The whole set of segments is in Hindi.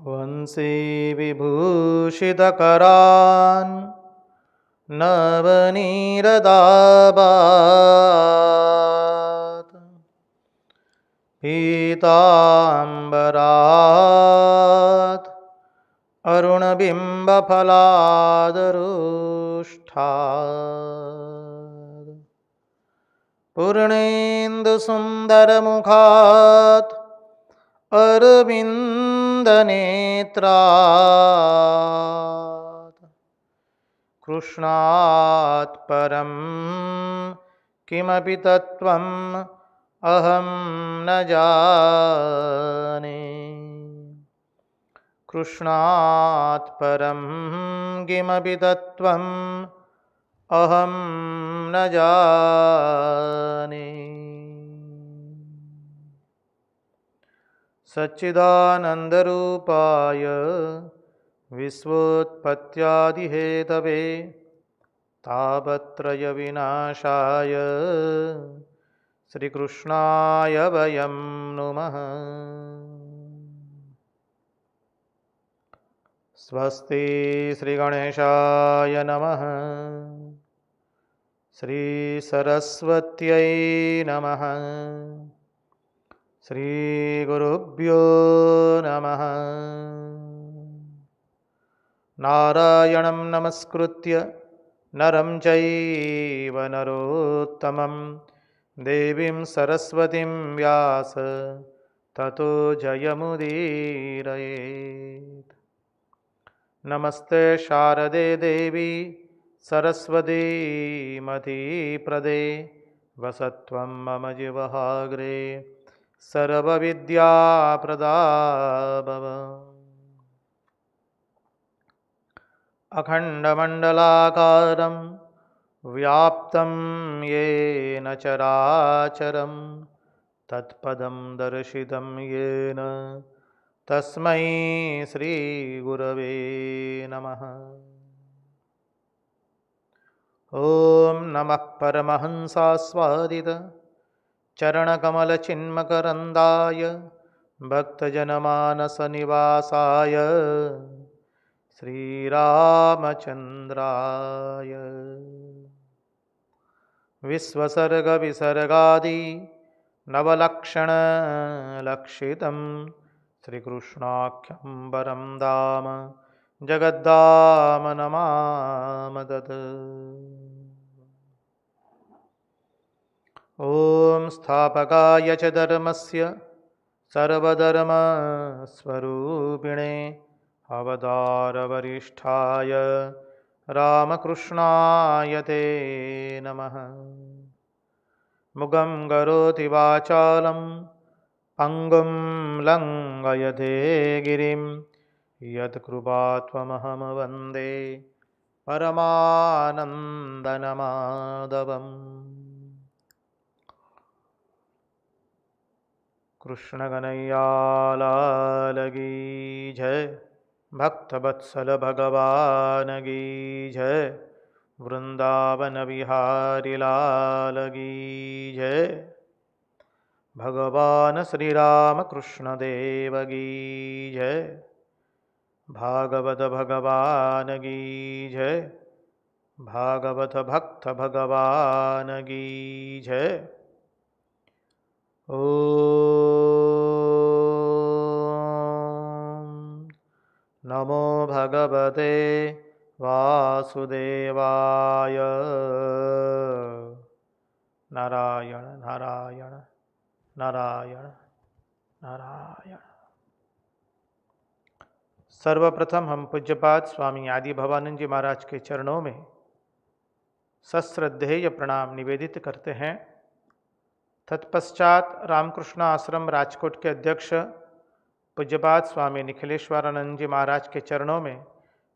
वंशी विभूषितकरान् नवनीरदाभात् पीताम्बरात् अरुणबिम्बफलादरुष्ठात् पूर्णेन्दुसुन्दरमुखात् अरविन्दनेत्रात् कृष्णात् परं किमपि तत्त्वम् अहं न जाने। कृष्णात् परं किमपि तत्त्वम् अहं न जाने। सच्चिदानन्दरूपाय विश्वोत्पत्त्यादिहेतवे तापत्रयविनाशाय श्रीकृष्णाय वयं नुमः। स्वस्ति श्रीगणेशाय नमः। श्रीसरस्वत्यै नमः। श्रीगुरुभ्यो नमः। नारायणं नमस्कृत्य नरं चैव नरोत्तमं देवीं सरस्वतीं व्यास ततो जयमुदीरयेत्। नमस्ते शारदे देवी सरस्वती मतिप्रदे वसत्वं मम जिह्वाग्रे सर्वविद्याप्रदा भव। अखण्डमण्डलाकारं व्याप्तं येन चराचरं तत्पदं दर्शितं येन तस्मै श्रीगुरवे नमः। ॐ नमः परमहंसास्वादित चरणकमलचिन्मकरन्दाय भक्तजनमानसनिवासाय श्रीरामचन्द्राय विश्वसर्गविसर्गादि नवलक्षणलक्षितं श्रीकृष्णाख्यं वरं धाम जगद्धाम नमामदत्। ॐ स्थापकाय च धर्मस्य सर्वधर्मस्वरूपिणे अवतारवरिष्ठाय रामकृष्णाय ते नमः। मुगं करोति वाचालं पङ्गुं लङ्घयते गिरिं यत्कृपात्वमहं वन्दे परमानन्दमाधवम्। कृष्णकन्हैया की जय, भक्तवत्सल भगवान की जय, वृंदावन बिहारी लाल की जय, भगवान श्री राम कृष्ण देव की जय, भागवत भगवान की जय, भागवत भक्त भगवान की जय। ॐ नमो भगवते वासुदेवाय। नारायण नारायण नारायण नारायण। सर्वप्रथम हम पूज्यपाद स्वामी आदि भवानंद जी महाराज के चरणों में सश्रद्धेय प्रणाम निवेदित करते हैं। तत्पश्चात रामकृष्ण आश्रम राजकोट के अध्यक्ष पूज्यपाद स्वामी निखिलेश्वरानंद जी महाराज के चरणों में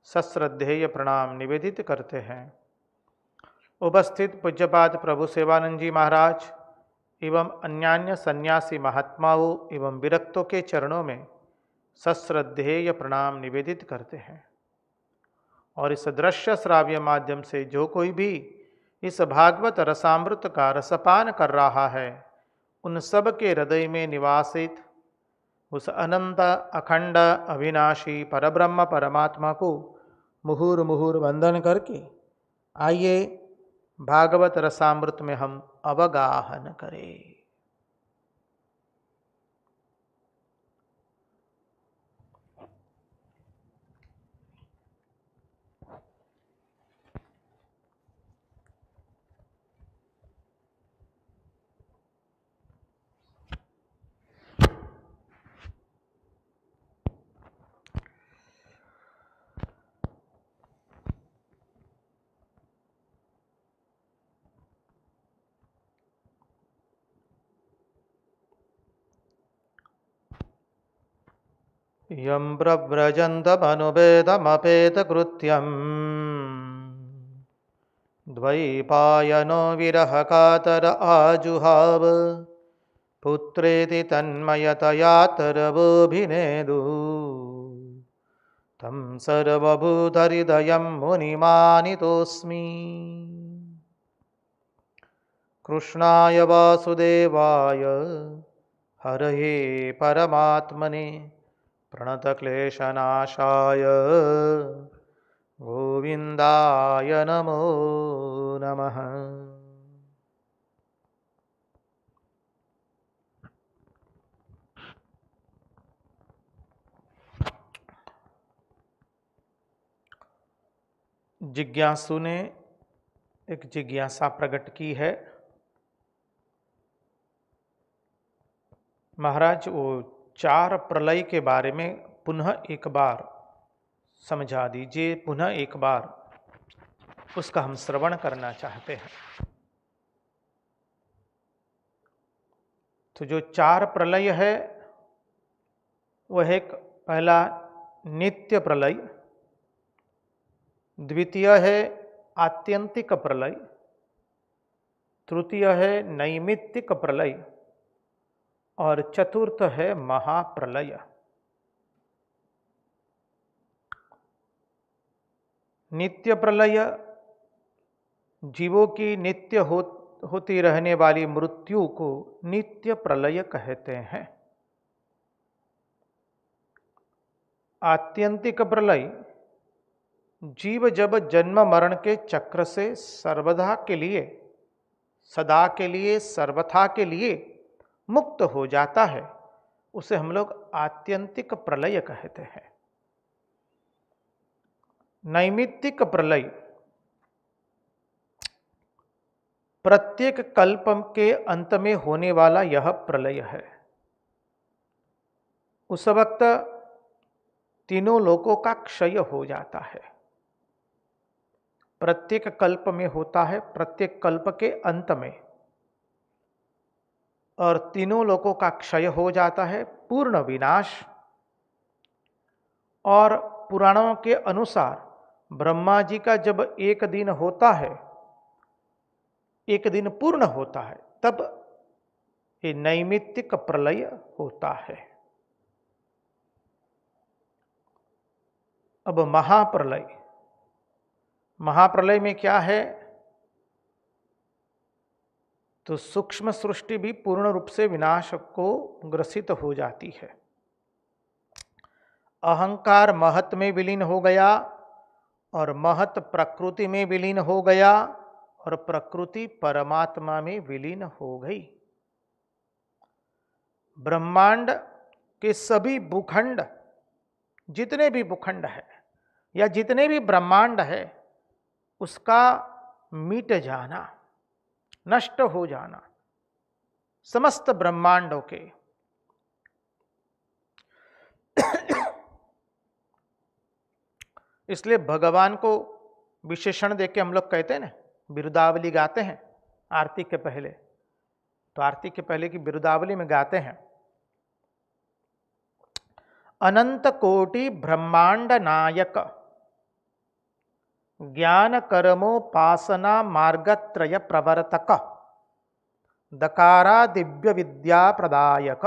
सश्रद्धेय प्रणाम निवेदित करते हैं। उपस्थित पूज्यपाद प्रभु सेवानंद जी महाराज एवं अन्यान्य सन्यासी महात्माओं एवं विरक्तों के चरणों में सश्रद्धेय प्रणाम निवेदित करते हैं। और इस दृश्य श्राव्य माध्यम से जो कोई भी इस भागवत रसामृत का रसपान कर रहा है, उन सब के हृदय में निवासित उस अनंत अखंड अविनाशी परब्रह्म परमात्मा को मुहुर मुहुर वंदन करके आइए भागवत रसामृत में हम अवगाहन करें। यं प्रव्रजन्तमनुपेतमपेतकृत्यम् द्वैपायनो विरहकातर आजुहाव पुत्रेति तन्मयतया तरवोऽभिनेदु तं सर्वभूतहृदयं मुनिमानितोऽस्मि। कृष्णाय वासुदेवाय हरये परमात्मने प्रणतक्लेशनाशाय गोविन्दाय नमो नमः। जिज्ञासु ने एक जिज्ञासा प्रकट की है, महाराज वो 4 प्रलय के बारे में पुनः एक बार समझा दीजिए, पुनः एक बार उसका हम श्रवण करना चाहते हैं। तो जो 4 प्रलय है वह एक पहला नित्य प्रलय, द्वितीय है आत्यंतिक प्रलय, तृतीय है नैमित्तिक प्रलय और चतुर्थ है महाप्रलय। नित्य प्रलय जीवों की नित्य होती रहने वाली मृत्यु को नित्य प्रलय कहते हैं। आत्यंतिक प्रलय जीव जब जन्म मरण के चक्र से सर्वदा के लिए, सदा के लिए, सर्वथा के लिए मुक्त हो जाता है, उसे हम लोग आत्यंतिक प्रलय कहते हैं। नैमित्तिक प्रलय प्रत्येक कल्प के अंत में होने वाला यह प्रलय है। उस वक्त तीनों लोकों का क्षय हो जाता है। प्रत्येक कल्प में होता है, प्रत्येक कल्प के अंत में, और तीनों लोकों का क्षय हो जाता है, पूर्ण विनाश। और पुराणों के अनुसार ब्रह्मा जी का जब एक दिन होता है, एक दिन पूर्ण होता है, तब ये नैमित्तिक प्रलय होता है। अब महाप्रलय, महाप्रलय में क्या है, तो सूक्ष्म सृष्टि भी पूर्ण रूप से विनाश को ग्रसित हो जाती है। अहंकार महत में विलीन हो गया और महत प्रकृति में विलीन हो गया और प्रकृति परमात्मा में विलीन हो गई। ब्रह्मांड के सभी भूखंड, जितने भी भूखंड है या जितने भी ब्रह्मांड है, उसका मिट जाना, नष्ट हो जाना, समस्त ब्रह्मांडों के। इसलिए भगवान को विशेषण देके हम लोग कहते हैं ना, बिरुदावली गाते हैं आरती के पहले। तो आरती के पहले की बिरुदावली में गाते हैं, अनंत कोटि ब्रह्मांड नायक ज्ञान कर्मोपासना मार्गत्रय प्रवर्तक दकारा दिव्य विद्या प्रदायक।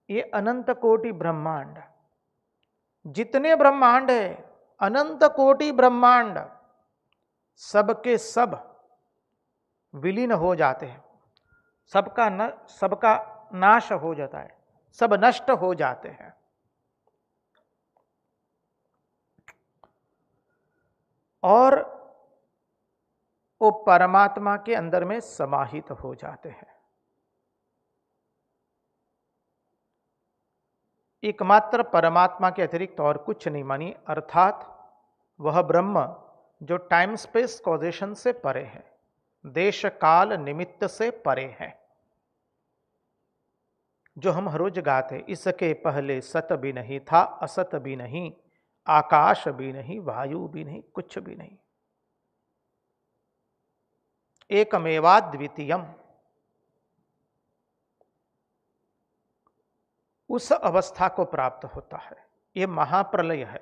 ये अनंत कोटि ब्रह्मांड, जितने ब्रह्मांड है, अनंत कोटि ब्रह्मांड, सबके सब विलीन हो जाते हैं, सबका नाश हो जाता है, सब नष्ट हो जाते हैं और वो परमात्मा के अंदर में समाहित हो जाते हैं। एकमात्र परमात्मा के अतिरिक्त और कुछ नहीं मानी, अर्थात वह ब्रह्म जो टाइम स्पेस कॉजेशन से परे है, देश काल निमित्त से परे है। जो हम हर रोज गाते, इसके पहले सत भी नहीं था, असत भी नहीं, आकाश भी नहीं, वायु भी नहीं, कुछ भी नहीं, एकमेवाद्वितीयम। उस अवस्था को प्राप्त होता है। ये महाप्रलय है।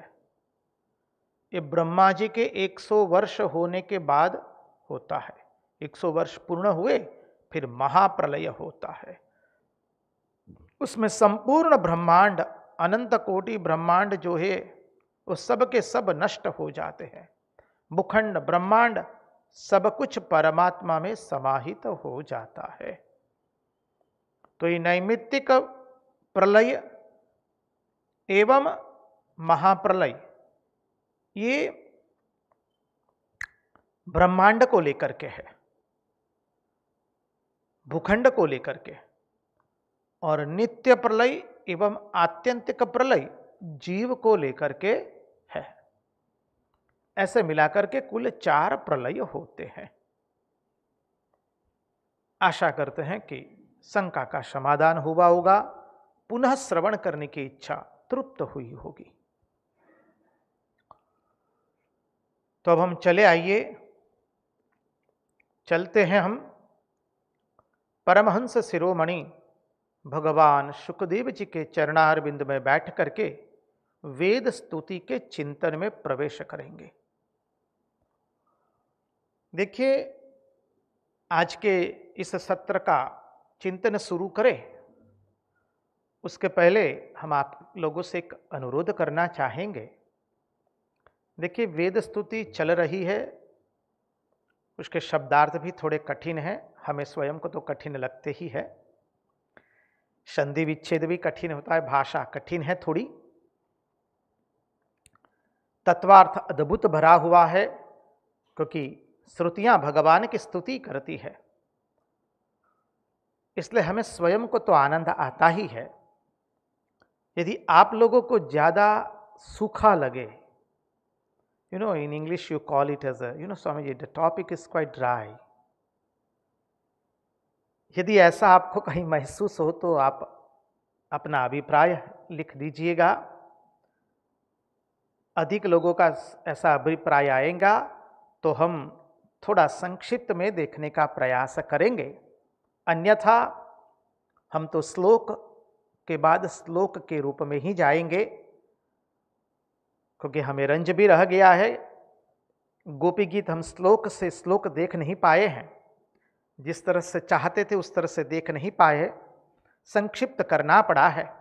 ये ब्रह्मा जी के 100 वर्ष होने के बाद होता है। 100 वर्ष पूर्ण हुए फिर महाप्रलय होता है। उसमें संपूर्ण ब्रह्मांड, अनंत कोटि ब्रह्मांड जो है वो सब के सब नष्ट हो जाते हैं। भूखंड ब्रह्मांड सब कुछ परमात्मा में समाहित हो जाता है। तो ये नैमित्तिक प्रलय एवं महाप्रलय ये ब्रह्मांड को लेकर के है, भूखंड को लेकर के, और नित्य प्रलय एवं आत्यंतिक प्रलय जीव को लेकर के है। ऐसे मिलाकर के कुल 4 प्रलय होते हैं। आशा करते हैं कि शंका का समाधान हुआ होगा, पुनः श्रवण करने की इच्छा तृप्त हुई होगी। तो अब हम चले आइए, चलते हैं हम परमहंस शिरोमणि भगवान शुकदेव जी के चरणारविंद में बैठ करके वेद स्तुति के चिंतन में प्रवेश करेंगे। देखिए, आज के इस सत्र का चिंतन शुरू करें उसके पहले हम आप लोगों से एक अनुरोध करना चाहेंगे। देखिए, वेद स्तुति चल रही है, उसके शब्दार्थ भी थोड़े कठिन हैं, हमें स्वयं को तो कठिन लगते ही है। संधि विच्छेद भी कठिन होता है, भाषा कठिन है थोड़ी, तत्वार्थ अद्भुत भरा हुआ है, क्योंकि श्रुतियां भगवान की स्तुति करती है। इसलिए हमें स्वयं को तो आनंद आता ही है। यदि आप लोगों को ज्यादा सूखा लगे, in English you call it as Swamiji, the topic is quite dry. यदि ऐसा आपको कहीं महसूस हो तो आप अपना अभिप्राय लिख दीजिएगा। अधिक लोगों का ऐसा अभिप्राय आएगा तो हम थोड़ा संक्षिप्त में देखने का प्रयास करेंगे, अन्यथा हम तो श्लोक के बाद श्लोक के रूप में ही जाएंगे, क्योंकि हमें रंज भी रह गया है। गोपी गीत हम श्लोक से श्लोक देख नहीं पाए हैं, जिस तरह से चाहते थे उस तरह से देख नहीं पाए, संक्षिप्त करना पड़ा है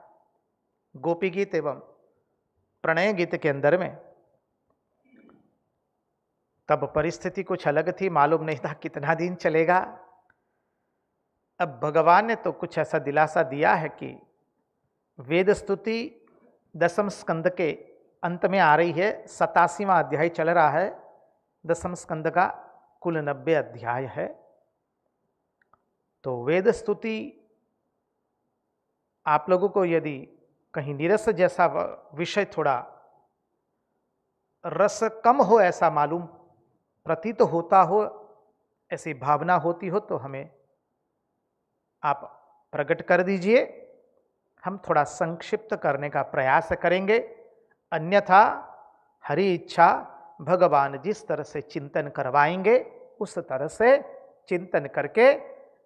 गोपी गीत एवं प्रणय गीत के अंदर में। तब परिस्थिति कुछ अलग थी, मालूम नहीं था कितना दिन चलेगा। अब भगवान ने तो कुछ ऐसा दिलासा दिया है कि वेद स्तुति 10वें स्कंद के अंत में आ रही है, 87वां अध्याय चल रहा है। 10वें स्कंद का कुल 90 अध्याय है। तो वेद स्तुति आप लोगों को यदि कहीं नीरस जैसा विषय, थोड़ा रस कम हो ऐसा मालूम प्रतीत होता हो, ऐसी भावना होती हो, तो हमें आप प्रकट कर दीजिए। हम थोड़ा संक्षिप्त करने का प्रयास करेंगे, अन्यथा हरि इच्छा भगवान जिस तरह से चिंतन करवाएंगे उस तरह से चिंतन करके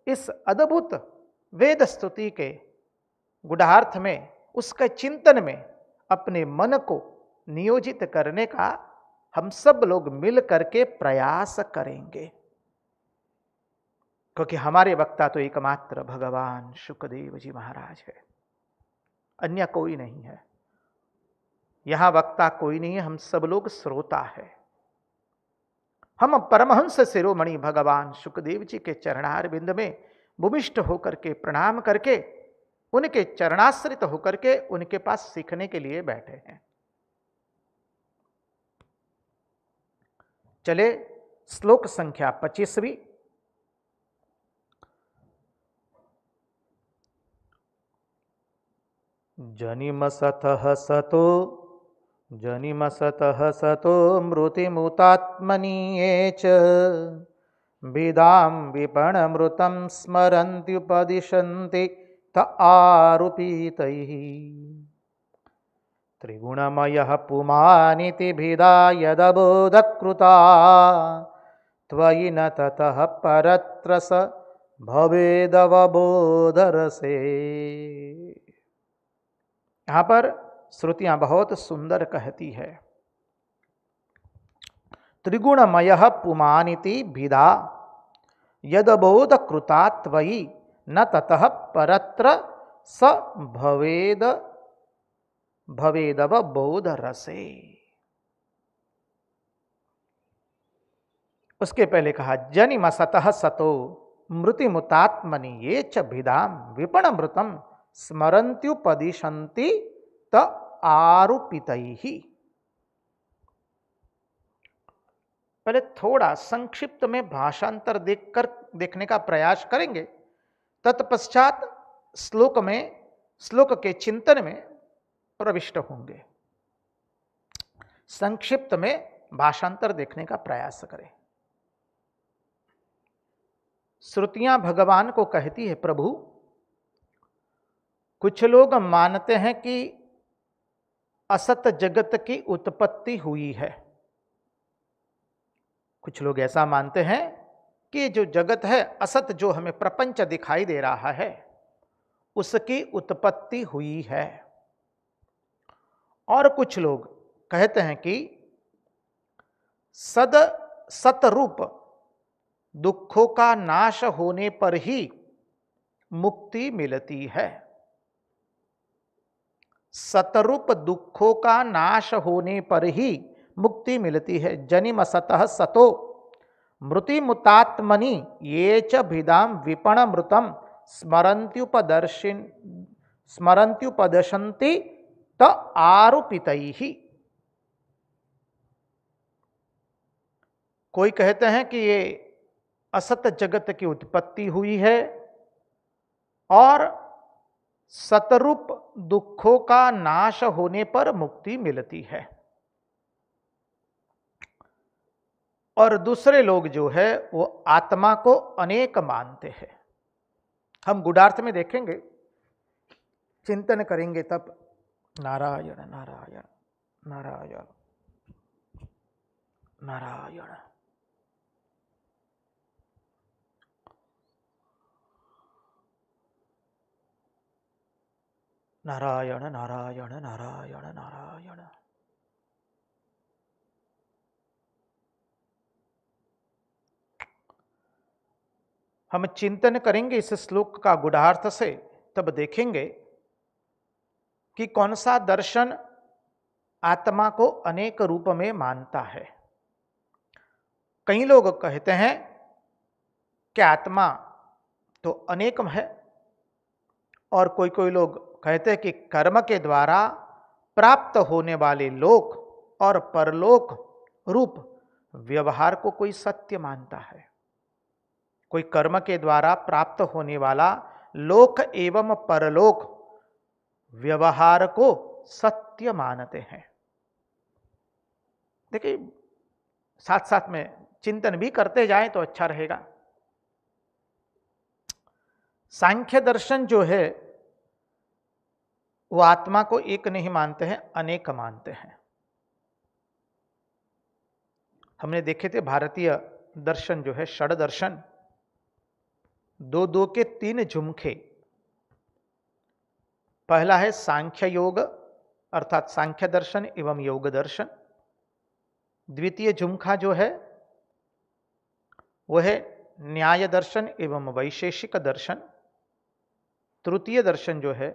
इस अद्भुत वेद स्तुति के गुढ़ार्थ में, उसके चिंतन में अपने मन को नियोजित करने का हम सब लोग मिल करके प्रयास करेंगे, क्योंकि हमारे वक्ता तो एकमात्र भगवान शुकदेव जी महाराज है, अन्य कोई नहीं है। यहां वक्ता कोई नहीं है, हम सब लोग श्रोता है। हम परमहंस शिरोमणि भगवान शुकदेव जी के चरणारविंद में भूमिष्ठ होकर के प्रणाम करके उनके चरणाश्रित होकर के उनके पास सीखने के लिए बैठे हैं। चले श्लोक संख्या 25वीं। जनिमसतः सतो मृतिमुतात्मनीये च विदां विपणमृतं स्मरन्त्युपदिशन्ति त आरुपीतैः। त्रिगुणमयः पुमानिति भिदा यदबोधकृता त्वयि न ततः परत्र स भवेदवबोधरसे। यहां पर श्रुतियां बहुत सुंदर कहती है। त्रिगुणमयः पुमानिति भिदा यदबोध कृता त्वयि न ततः परत्र स भवेदवबोध रसे। उसके पहले कहा जनिमसतः सतो मृतिमुतात्मनि ये च भिदाम विपणमृतम स्मरन्त्युपदिशन्ति त आरुपितैः। पहले थोड़ा संक्षिप्त में भाषांतर देखने का प्रयास करेंगे, तत्पश्चात श्लोक के चिंतन में प्रविष्ट होंगे। संक्षिप्त में भाषांतर देखने का प्रयास करें। श्रुतियां भगवान को कहती है, प्रभु कुछ लोग मानते हैं कि असत जगत की उत्पत्ति हुई है। कुछ लोग ऐसा मानते हैं कि जो जगत है, असत जो हमें प्रपंच दिखाई दे रहा है, उसकी उत्पत्ति हुई है। और कुछ लोग कहते हैं कि सतरूप दुखों का नाश होने पर ही मुक्ति मिलती है। सतरूप दुखों का नाश होने पर ही मुक्ति मिलती है। जनिमसतः सतो मृतिमुतात्मनि ये च भिदाम विपणमृतम स्मरन्त्युपदशन्ति त आरुपितैः। कोई कहते हैं कि ये असत जगत की उत्पत्ति हुई है और सतरूप दुखों का नाश होने पर मुक्ति मिलती है। और दूसरे लोग जो है वो आत्मा को अनेक मानते हैं। हम गुडार्थ में देखेंगे, चिंतन करेंगे तब। नारायण नारायण नारायण नारायण। नारायण नारायण नारायण नारायण। हम चिंतन करेंगे इस श्लोक का गुढ़ार्थ से, तब देखेंगे कि कौन सा दर्शन आत्मा को अनेक रूप में मानता है। कई लोग कहते हैं कि आत्मा तो अनेक है, और कोई कोई लोग कहते हैं कि कर्म के द्वारा प्राप्त होने वाले लोक और परलोक रूप व्यवहार को कोई सत्य मानता है। कोई कर्म के द्वारा प्राप्त होने वाला लोक एवं परलोक व्यवहार को सत्य मानते हैं। देखिए, साथ साथ में चिंतन भी करते जाएं तो अच्छा रहेगा। सांख्य दर्शन जो है वो आत्मा को एक नहीं मानते हैं, अनेक मानते हैं। हमने देखे थे भारतीय दर्शन जो है षड दर्शन, दो दो के तीन झुमखे। पहला है सांख्य योग अर्थात सांख्य दर्शन एवं योग दर्शन। द्वितीय झुमखा जो है वह है न्याय दर्शन एवं वैशेषिक दर्शन। तृतीय दर्शन जो है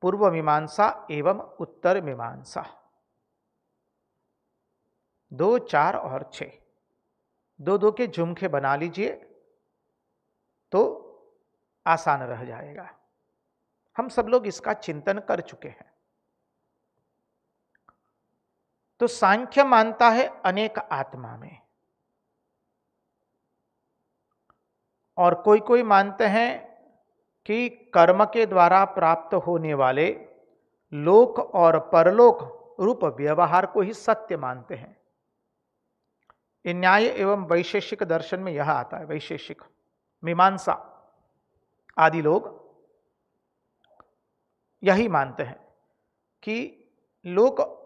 पूर्व मीमांसा एवं उत्तर मीमांसा। 2, 4 और 6 दो दो के झुमके बना लीजिए तो आसान रह जाएगा। हम सब लोग इसका चिंतन कर चुके हैं। तो सांख्य मानता है अनेक आत्मा में, और कोई कोई मानते हैं कि कर्म के द्वारा प्राप्त होने वाले लोक और परलोक रूप व्यवहार को ही सत्य मानते हैं। ये न्याय एवं वैशेषिक दर्शन में यह आता है। वैशेषिक मीमांसा आदि लोग यही मानते हैं कि लोक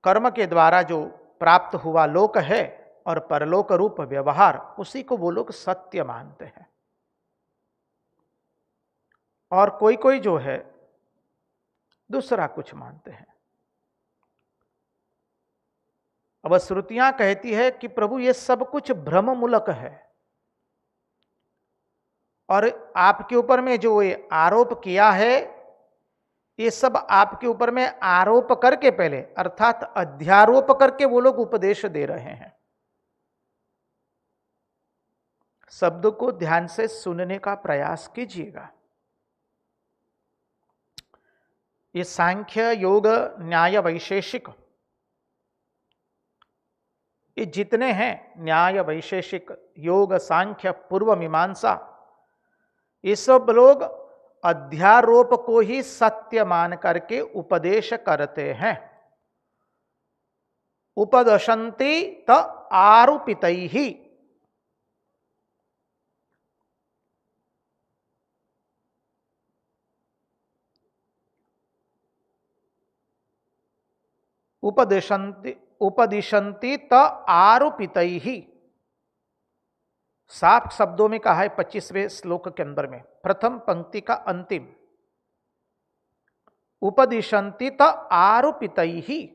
कर्म के द्वारा जो प्राप्त हुआ लोक है और परलोक रूप व्यवहार, उसी को वो लोग सत्य मानते हैं। और कोई कोई जो है दूसरा कुछ मानते हैं। अब श्रुतियां कहती है कि प्रभु ये सब कुछ भ्रम मूलक है, और आपके ऊपर में जो ये आरोप किया है, ये सब आपके ऊपर में आरोप करके पहले अर्थात अध्यारोप करके वो लोग उपदेश दे रहे हैं। शब्द को ध्यान से सुनने का प्रयास कीजिएगा। ये सांख्य योग न्याय वैशेषिक, ये जितने हैं न्याय वैशेषिक योग सांख्य पूर्व मीमांसा, ये सब लोग अध्यारोप को ही सत्य मान करके उपदेश करते हैं। उपदशन्ति त आरोपितैहि, उपदिशन्ति त आरोपितैहि। साफ शब्दों में कहा है 25वें श्लोक के अंदर में, प्रथम पंक्ति का अंतिम, उपदिशन्ति त आरोपितैहि।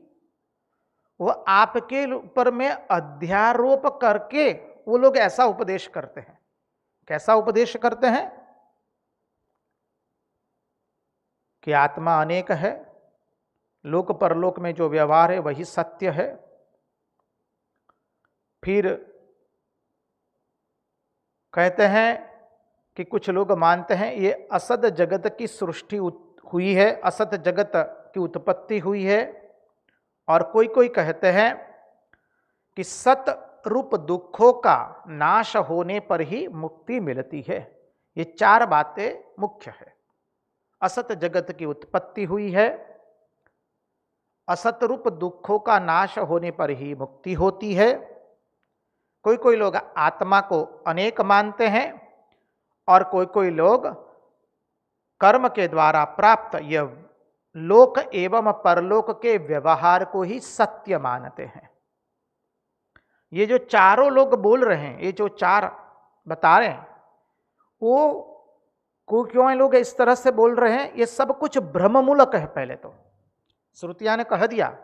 वह आपके ऊपर में अध्यारोप करके वो लोग ऐसा उपदेश करते हैं। कैसा उपदेश करते हैं? कि आत्मा अनेक है, लोक परलोक में जो व्यवहार है वही सत्य है। फिर कहते हैं कि कुछ लोग मानते हैं ये असत जगत की सृष्टि हुई है, असत जगत की उत्पत्ति हुई है। और कोई कोई कहते हैं कि सत रूप दुखों का नाश होने पर ही मुक्ति मिलती है। ये चार बातें मुख्य है। असत जगत की उत्पत्ति हुई है, असत रूप दुखों का नाश होने पर ही मुक्ति होती है। कोई कोई लोग आत्मा को अनेक मानते हैं, और कोई कोई लोग कर्म के द्वारा प्राप्त यह लोक एवं परलोक के व्यवहार को ही सत्य मानते हैं। ये जो चारों लोग बोल रहे हैं, ये जो चार बता रहे हैं, वो क्यों लोग इस तरह से बोल रहे हैं? ये सब कुछ भ्रममूलक है। पहले तो श्रुतियां ने कह दिया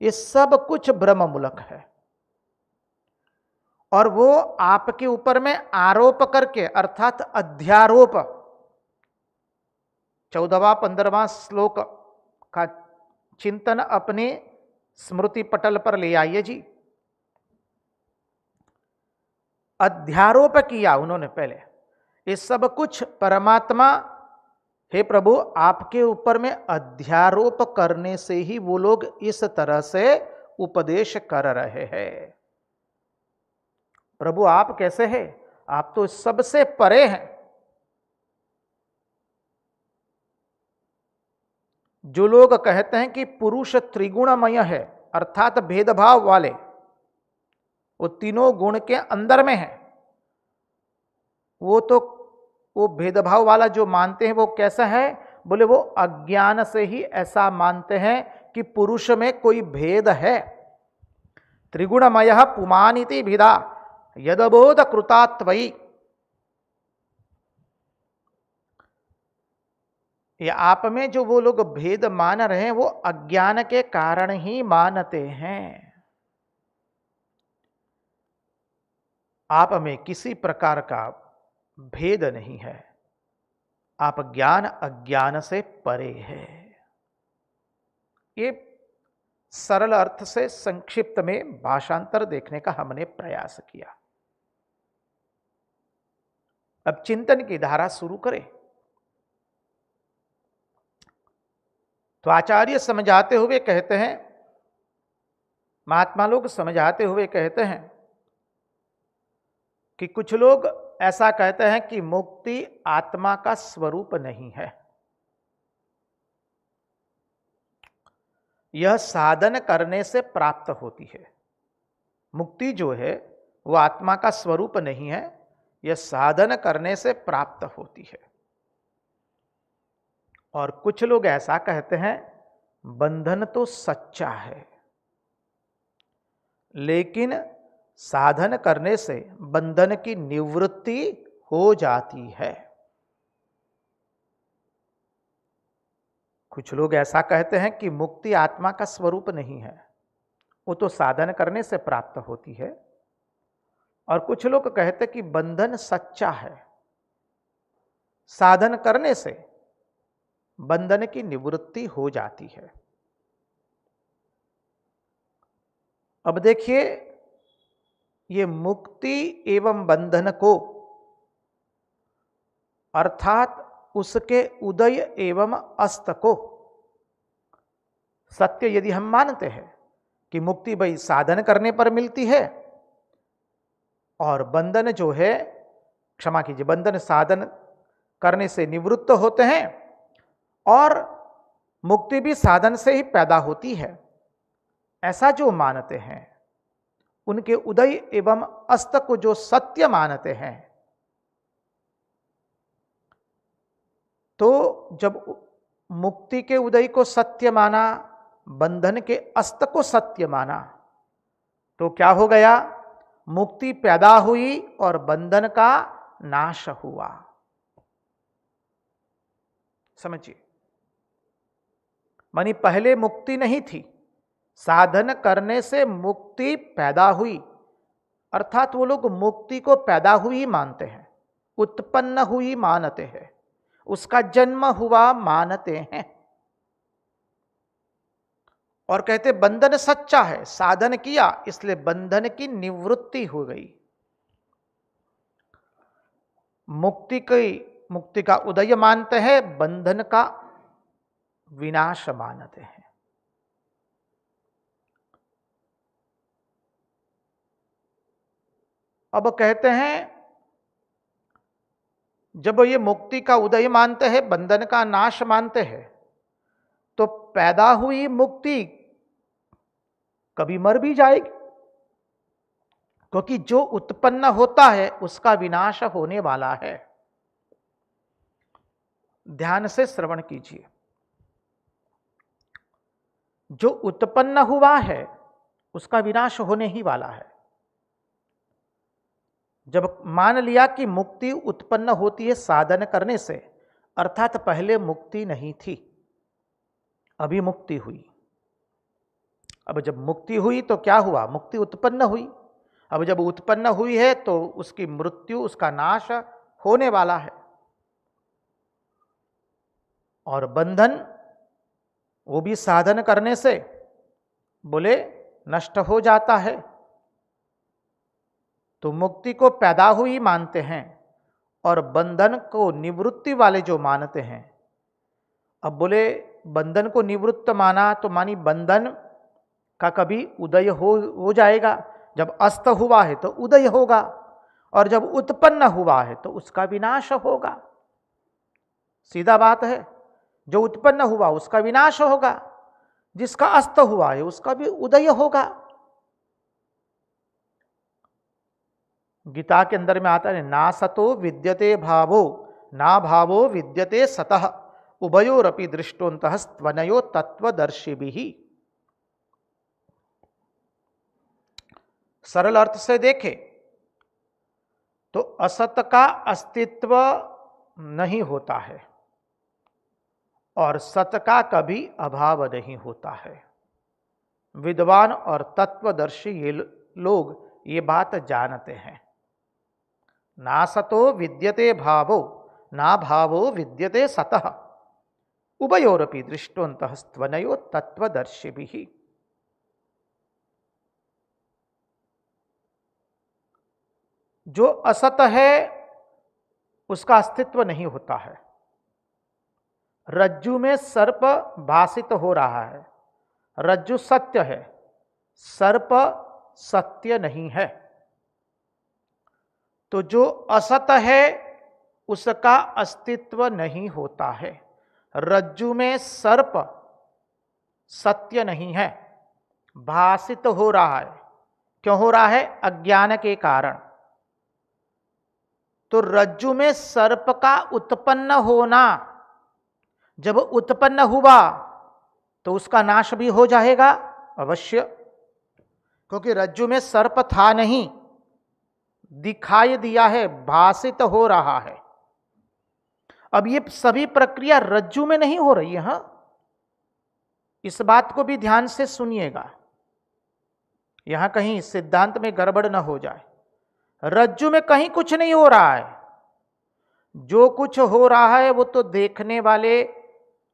ये सब कुछ भ्रममूलक है, और वो आपके ऊपर में आरोप करके अर्थात अध्यारोप, 14वां 15वां श्लोक का चिंतन अपने स्मृति पटल पर ले आइए जी। अध्यारोप किया उन्होंने पहले, ये सब कुछ परमात्मा, हे प्रभु आपके ऊपर में अध्यारोप करने से ही वो लोग इस तरह से उपदेश कर रहे हैं। प्रभु आप कैसे हैं? आप तो सबसे परे हैं। जो लोग कहते हैं कि पुरुष त्रिगुणमय है अर्थात भेदभाव वाले, वो तीनों गुण के अंदर में है, वो भेदभाव वाला जो मानते हैं वो कैसा है? बोले वो अज्ञान से ही ऐसा मानते हैं कि पुरुष में कोई भेद है। त्रिगुणमय पुमानिति भिदा यदबोध कृतात्वयी, ये आप में जो वो लोग भेद मान रहे हैं वो अज्ञान के कारण ही मानते हैं। आप में किसी प्रकार का भेद नहीं है, आप ज्ञान अज्ञान से परे है। ये सरल अर्थ से संक्षिप्त में भाषांतर देखने का हमने प्रयास किया। अब चिंतन की धारा शुरू करें। तो आचार्य समझाते हुए कहते हैं, महात्मा लोग समझाते हुए कहते हैं कि कुछ लोग ऐसा कहते हैं कि मुक्ति आत्मा का स्वरूप नहीं है, यह साधन करने से प्राप्त होती है। मुक्ति जो है वो आत्मा का स्वरूप नहीं है, यह साधन करने से प्राप्त होती है। और कुछ लोग ऐसा कहते हैं बंधन तो सच्चा है, लेकिन साधन करने से बंधन की निवृत्ति हो जाती है। कुछ लोग ऐसा कहते हैं कि मुक्ति आत्मा का स्वरूप नहीं है, वो तो साधन करने से प्राप्त होती है। और कुछ लोग कहते हैं कि बंधन सच्चा है, साधन करने से बंधन की निवृत्ति हो जाती है। अब देखिए, ये मुक्ति एवं बंधन को, अर्थात उसके उदय एवं अस्त को सत्य यदि हम मानते हैं कि मुक्ति भाई साधन करने पर मिलती है और बंधन जो है, क्षमा कीजिए, बंधन साधन करने से निवृत्त होते हैं और मुक्ति भी साधन से ही पैदा होती है, ऐसा जो मानते हैं, उनके उदय एवं अस्त को जो सत्य मानते हैं, तो जब मुक्ति के उदय को सत्य माना, बंधन के अस्त को सत्य माना, तो क्या हो गया? मुक्ति पैदा हुई और बंधन का नाश हुआ। समझिए, मानी पहले मुक्ति नहीं थी, साधन करने से मुक्ति पैदा हुई, अर्थात वो लोग मुक्ति को पैदा हुई मानते हैं, उत्पन्न हुई मानते हैं, उसका जन्म हुआ मानते हैं और कहते बंधन सच्चा है, साधन किया इसलिए बंधन की निवृत्ति हो गई। मुक्ति का उदय मानते हैं, बंधन का विनाश मानते हैं। अब कहते हैं जब ये मुक्ति का उदय मानते हैं, बंधन का नाश मानते हैं, तो पैदा हुई मुक्ति कभी मर भी जाएगी, क्योंकि जो उत्पन्न होता है उसका विनाश होने वाला है। ध्यान से श्रवण कीजिए, जो उत्पन्न हुआ है उसका विनाश होने ही वाला है। जब मान लिया कि मुक्ति उत्पन्न होती है साधन करने से, अर्थात पहले मुक्ति नहीं थी, अभी मुक्ति हुई। अब जब मुक्ति हुई तो क्या हुआ? मुक्ति उत्पन्न हुई। अब जब उत्पन्न हुई है तो उसकी मृत्यु, उसका नाश होने वाला है। और बंधन वो भी साधन करने से बोले नष्ट हो जाता है। तो मुक्ति को पैदा हुई मानते हैं और बंधन को निवृत्ति वाले जो मानते हैं। अब बोले बंधन को निवृत्त माना तो मानी बंधन का कभी उदय हो जाएगा, जब अस्त हुआ है तो उदय होगा, और जब उत्पन्न हुआ है तो उसका विनाश होगा। सीधा बात है, जो उत्पन्न हुआ उसका विनाश होगा, जिसका अस्त हुआ है उसका भी उदय होगा। गीता के अंदर में आता है ना सतो विद्यते भावो ना भावो विद्यते सतः उभयोरपि दृष्टोन्तः स्त्वनयो तत्वदर्शिभिः। सरल अर्थ से देखें तो असत का अस्तित्व नहीं होता है और सत का कभी अभाव नहीं होता है। विद्वान और तत्वदर्शी ये लोग ये बात जानते हैं। ना सतो विद्यते भावो ना भावो विद्यते सतः उभयोरपि दृष्टोन्तः स्त्वनयो तत्वदर्शिभिः। जो असत है उसका अस्तित्व नहीं होता है, रज्जु में सर्प भासित हो रहा है, रज्जु सत्य है, सर्प सत्य नहीं है। तो जो असत है उसका अस्तित्व नहीं होता है। रज्जु में सर्प सत्य नहीं है, भासित हो रहा है। क्यों हो रहा है? अज्ञान के कारण। तो रज्जु में सर्प का उत्पन्न होना, जब उत्पन्न हुआ तो उसका नाश भी हो जाएगा अवश्य, क्योंकि रज्जु में सर्प था नहीं, दिखाई दिया है, भासित हो रहा है। अब ये सभी प्रक्रिया रज्जु में नहीं हो रही है। हाँ, इस बात को भी ध्यान से सुनिएगा, यहां कहीं सिद्धांत में गड़बड़ न हो जाए। रज्जु में कहीं कुछ नहीं हो रहा है। जो कुछ हो रहा है वो तो देखने वाले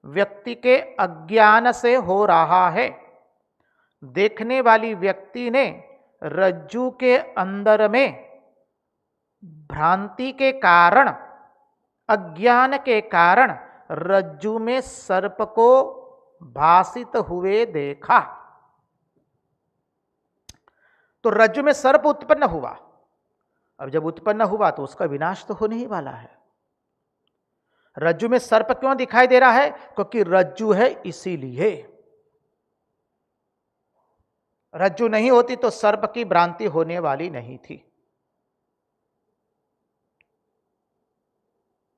व्यक्ति के अज्ञान से हो रहा है। देखने वाली व्यक्ति ने रज्जु के अंदर में भ्रांति के कारण, अज्ञान के कारण रज्जु में सर्प को भासित हुए देखा। तो रज्जु में सर्प उत्पन्न हुआ। अब जब उत्पन्न हुआ तो उसका विनाश तो होने ही वाला है। रज्जु में सर्प क्यों दिखाई दे रहा है? क्योंकि रज्जु है इसीलिए। रज्जु नहीं होती तो सर्प की भ्रांति होने वाली नहीं थी।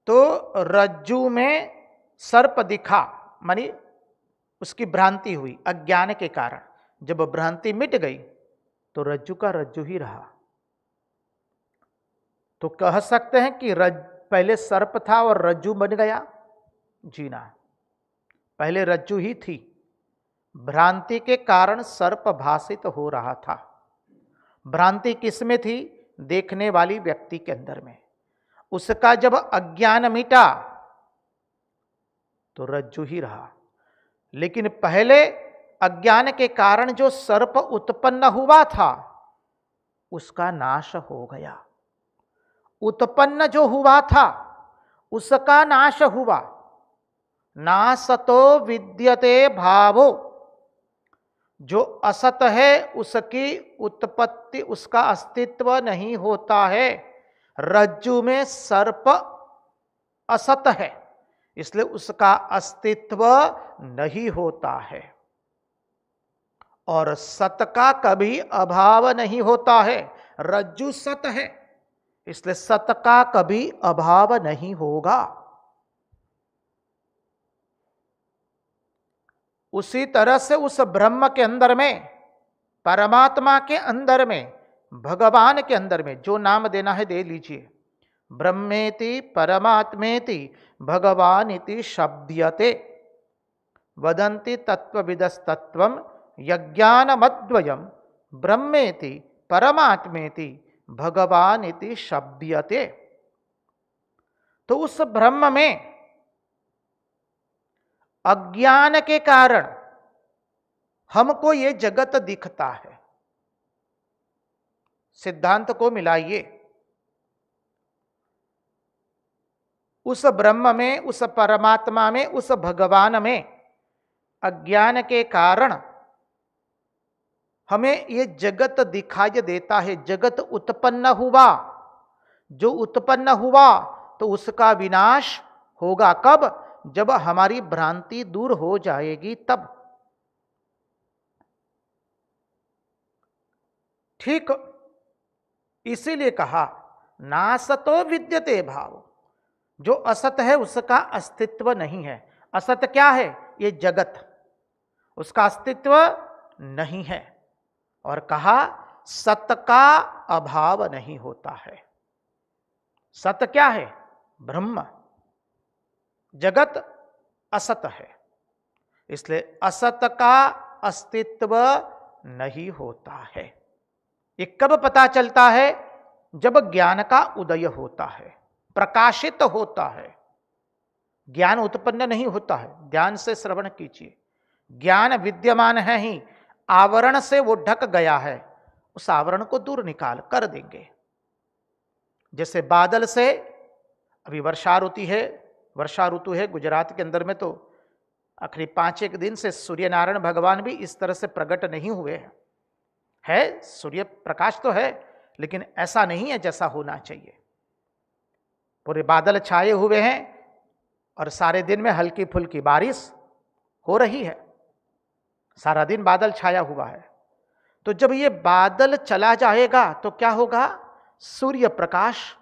तो रज्जु में सर्प दिखा, मानी उसकी भ्रांति हुई अज्ञान के कारण। जब भ्रांति मिट गई तो रज्जु का रज्जु ही रहा। तो कह सकते हैं कि पहले सर्प था और रज्जु बन गया? जी ना, पहले रज्जु ही थी, भ्रांति के कारण सर्प भासित हो रहा था। भ्रांति किस में थी? देखने वाली व्यक्ति के अंदर में। उसका जब अज्ञान मिटा तो रज्जु ही रहा। लेकिन पहले अज्ञान के कारण जो सर्प उत्पन्न हुआ था उसका नाश हो गया। उत्पन्न जो हुआ था उसका नाश हुआ। नासतो विद्यते भावो, जो असत है उसकी उत्पत्ति, उसका अस्तित्व नहीं होता है। रज्जु में सर्प असत है, इसलिए उसका अस्तित्व नहीं होता है। और सत का कभी अभाव नहीं होता है। रज्जु सत है, इसलिए सत का कभी अभाव नहीं होगा। उसी तरह से उस ब्रह्म के अंदर में, परमात्मा के अंदर में, भगवान के अंदर में जो नाम देना है दे लीजिए। ब्रह्मेति परमात्मेति भगवानिति शब्द्यते, वदन्ति तत्त्वविदस्तत्त्वं यज्ञानमद्वयं ब्रह्मेति परमात्मेति भगवानिति शब्द्यते। तो उस ब्रह्म में अज्ञान के कारण हमको ये जगत दिखता है। सिद्धांत को मिलाइए। उस ब्रह्म में, उस परमात्मा में, उस भगवान में अज्ञान के कारण हमें ये जगत दिखाई देता है। जगत उत्पन्न हुआ, जो उत्पन्न हुआ तो उसका विनाश होगा। कब? जब हमारी भ्रांति दूर हो जाएगी तब। ठीक इसीलिए कहा नासतो विद्यते भाव, जो असत है उसका अस्तित्व नहीं है। असत क्या है? ये जगत, उसका अस्तित्व नहीं है। और कहा सत का अभाव नहीं होता है। सत क्या है? ब्रह्म। जगत असत है, इसलिए असत का अस्तित्व नहीं होता है। ये कब पता चलता है? जब ज्ञान का उदय होता है, प्रकाशित होता है। ज्ञान उत्पन्न नहीं होता है। ध्यान से श्रवण कीजिए। ज्ञान विद्यमान है ही, आवरण से वो ढक गया है, उस आवरण को दूर निकाल कर देंगे। जैसे बादल से, अभी वर्षा होती है, वर्षा ऋतु है गुजरात के अंदर में, तो आखिरी 5 दिन से सूर्य नारायण भगवान भी इस तरह से प्रकट नहीं हुए हैं। है सूर्य प्रकाश तो है, लेकिन ऐसा नहीं है जैसा होना चाहिए। पूरे बादल छाए हुए हैं और सारे दिन में हल्की फुल्की बारिश हो रही है, सारा दिन बादल छाया हुआ है। तो जब ये बादल चला जाएगा तो क्या होगा? सूर्य प्रकाश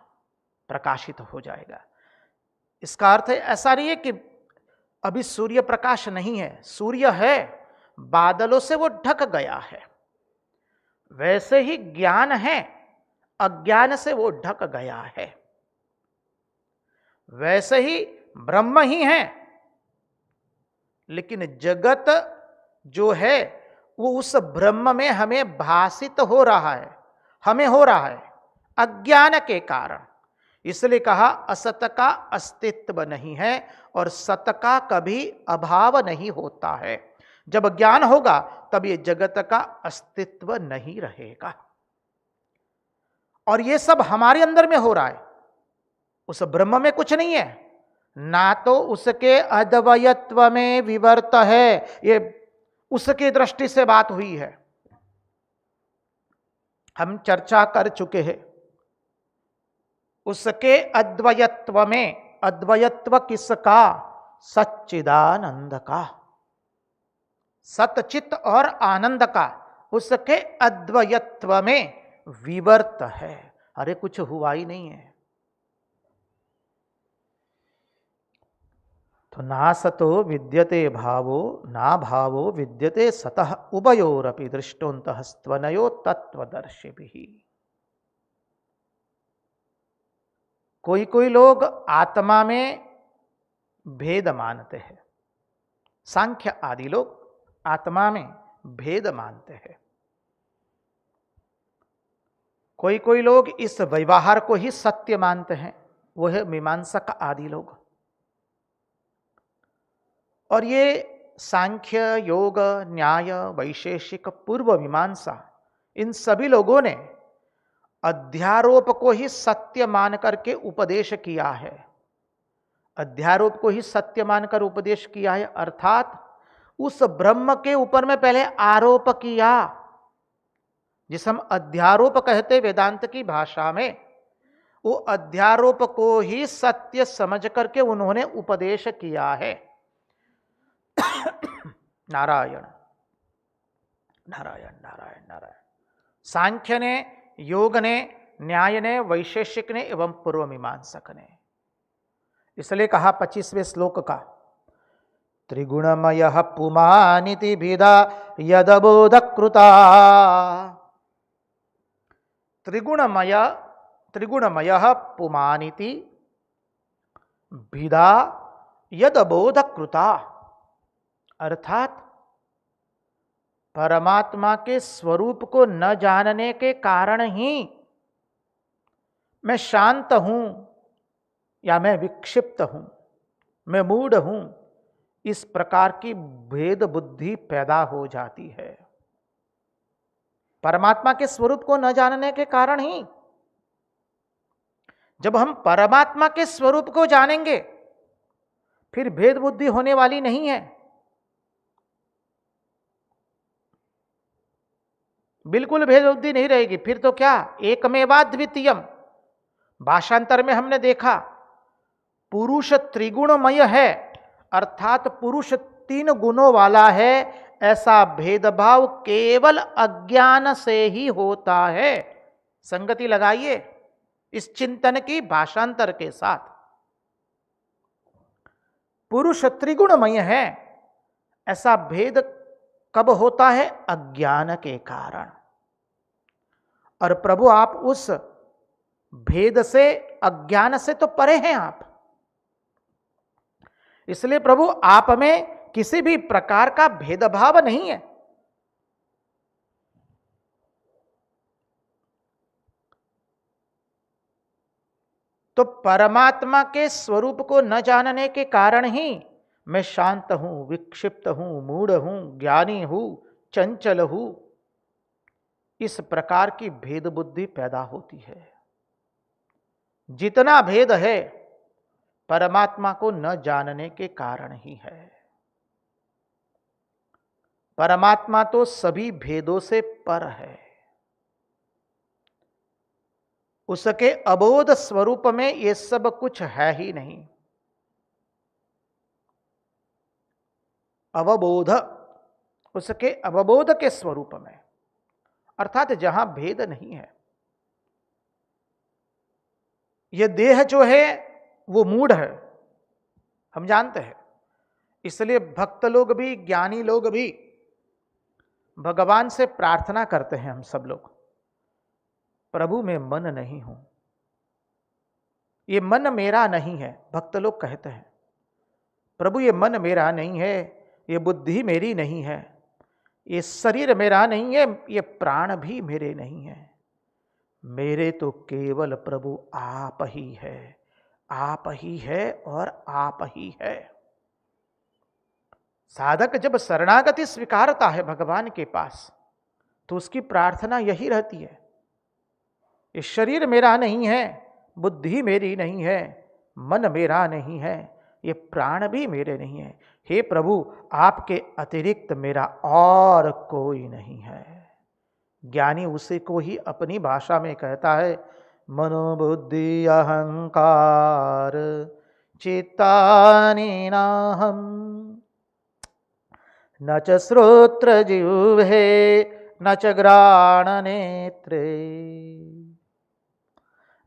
प्रकाशित हो जाएगा। इसका अर्थ है ऐसा नहीं है कि अभी सूर्य प्रकाश नहीं है, सूर्य है, बादलों से वो ढक गया है। वैसे ही ज्ञान है, अज्ञान से वो ढक गया है। वैसे ही ब्रह्म ही है, लेकिन जगत जो है वो उस ब्रह्म में हमें भासित हो रहा है, हमें हो रहा है अज्ञान के कारण। इसलिए कहा असत का अस्तित्व नहीं है और सत का कभी अभाव नहीं होता है। जब ज्ञान होगा तब ये जगत का अस्तित्व नहीं रहेगा। और ये सब हमारे अंदर में हो रहा है, उस ब्रह्म में कुछ नहीं है। ना तो उसके अद्वयत्व में विवर्त है, ये उसकी दृष्टि से बात हुई है, हम चर्चा कर चुके हैं। उसके अद्वयत्व में, अद्वयत्व किसका? सच्चिदानंद का, सतचित और आनंद का, उसके अद्वयत्व में विवर्त है। अरे कुछ हुआ ही नहीं है। तो ना सतो विद्यते भावो ना भावो विद्यते सतः उभयोरपि दृष्टोन्तः स्त्वनयो तत्वदर्शिभिः। कोई कोई लोग आत्मा में भेद मानते हैं, सांख्य आदि लोग आत्मा में भेद मानते हैं। कोई कोई लोग इस व्यवहार को ही सत्य मानते हैं, वो है मीमांसक आदि लोग। और ये सांख्य, योग, न्याय, वैशेषिक, पूर्व मीमांसा, इन सभी लोगों ने अध्यारोप को ही सत्य मानकर के उपदेश किया है। अध्यारोप को ही सत्य मानकर उपदेश किया है, अर्थात उस ब्रह्म के ऊपर में पहले आरोप किया, जिसे हम अध्यारोप कहते वेदांत की भाषा में। वो अध्यारोप को ही सत्य समझ करके उन्होंने उपदेश किया है। नारायण नारायण नारायण नारायण। सांख्य ने, योग ने, न्याय ने, वैशेषिक ने एवं पूर्व मीमांसक ने। इसलिए कहा 25वें श्लोक का त्रिगुणमय पुमानिति भिदा यदबोध कृता। त्रिगुणमय, त्रिगुणमय पुमानिति भिदा यदबोध कृता, अर्थात परमात्मा के स्वरूप को न जानने के कारण ही मैं शांत हूं या मैं विक्षिप्त हूं, मैं मूढ़ हूं, इस प्रकार की भेद बुद्धि पैदा हो जाती है। परमात्मा के स्वरूप को न जानने के कारण ही। जब हम परमात्मा के स्वरूप को जानेंगे फिर भेद बुद्धि होने वाली नहीं है, बिल्कुल भेद बुद्धि नहीं रहेगी। फिर तो क्या, एकमेवाद्वितीयम। भाषांतर में हमने देखा पुरुष त्रिगुणमय है, अर्थात पुरुष 3 गुणों वाला है। ऐसा भेदभाव केवल अज्ञान से ही होता है। संगति लगाइए इस चिंतन की भाषांतर के साथ। पुरुष त्रिगुणमय है, ऐसा भेद कब होता है? अज्ञान के कारण। और प्रभु आप उस भेद से, अज्ञान से तो परे हैं आप। इसलिए प्रभु आप में किसी भी प्रकार का भेदभाव नहीं है। तो परमात्मा के स्वरूप को न जानने के कारण ही मैं शांत हूं, विक्षिप्त हूं, मूढ़ हूं, ज्ञानी हूं, चंचल हूं, इस प्रकार की भेद बुद्धि पैदा होती है। जितना भेद है परमात्मा को न जानने के कारण ही है। परमात्मा तो सभी भेदों से पर है। उसके अबोध स्वरूप में ये सब कुछ है ही नहीं। अवबोध, उसके अवबोध के स्वरूप में, अर्थात जहां भेद नहीं है। यह देह जो है वो मूढ़ है, हम जानते हैं। इसलिए भक्त लोग भी, ज्ञानी लोग भी भगवान से प्रार्थना करते हैं, हम सब लोग, प्रभु मैं मन नहीं हूं, ये मन मेरा नहीं है। भक्त लोग कहते हैं प्रभु ये मन मेरा नहीं है, ये बुद्धि मेरी नहीं है, ये शरीर मेरा नहीं है, ये प्राण भी मेरे नहीं है, मेरे तो केवल प्रभु आप ही है, आप ही है और आप ही है। साधक जब शरणागति स्वीकारता है भगवान के पास तो उसकी प्रार्थना यही रहती है, ये शरीर मेरा नहीं है, बुद्धि मेरी नहीं है, मन मेरा नहीं है, ये प्राण भी मेरे नहीं है, हे प्रभु आपके अतिरिक्त मेरा और कोई नहीं है। ज्ञानी उसे को ही अपनी भाषा में कहता है, मनोबुद्धि अहंकार चित्तानि नाहं, न च श्रोत्र जिह्वे न च घ्राण नेत्रे,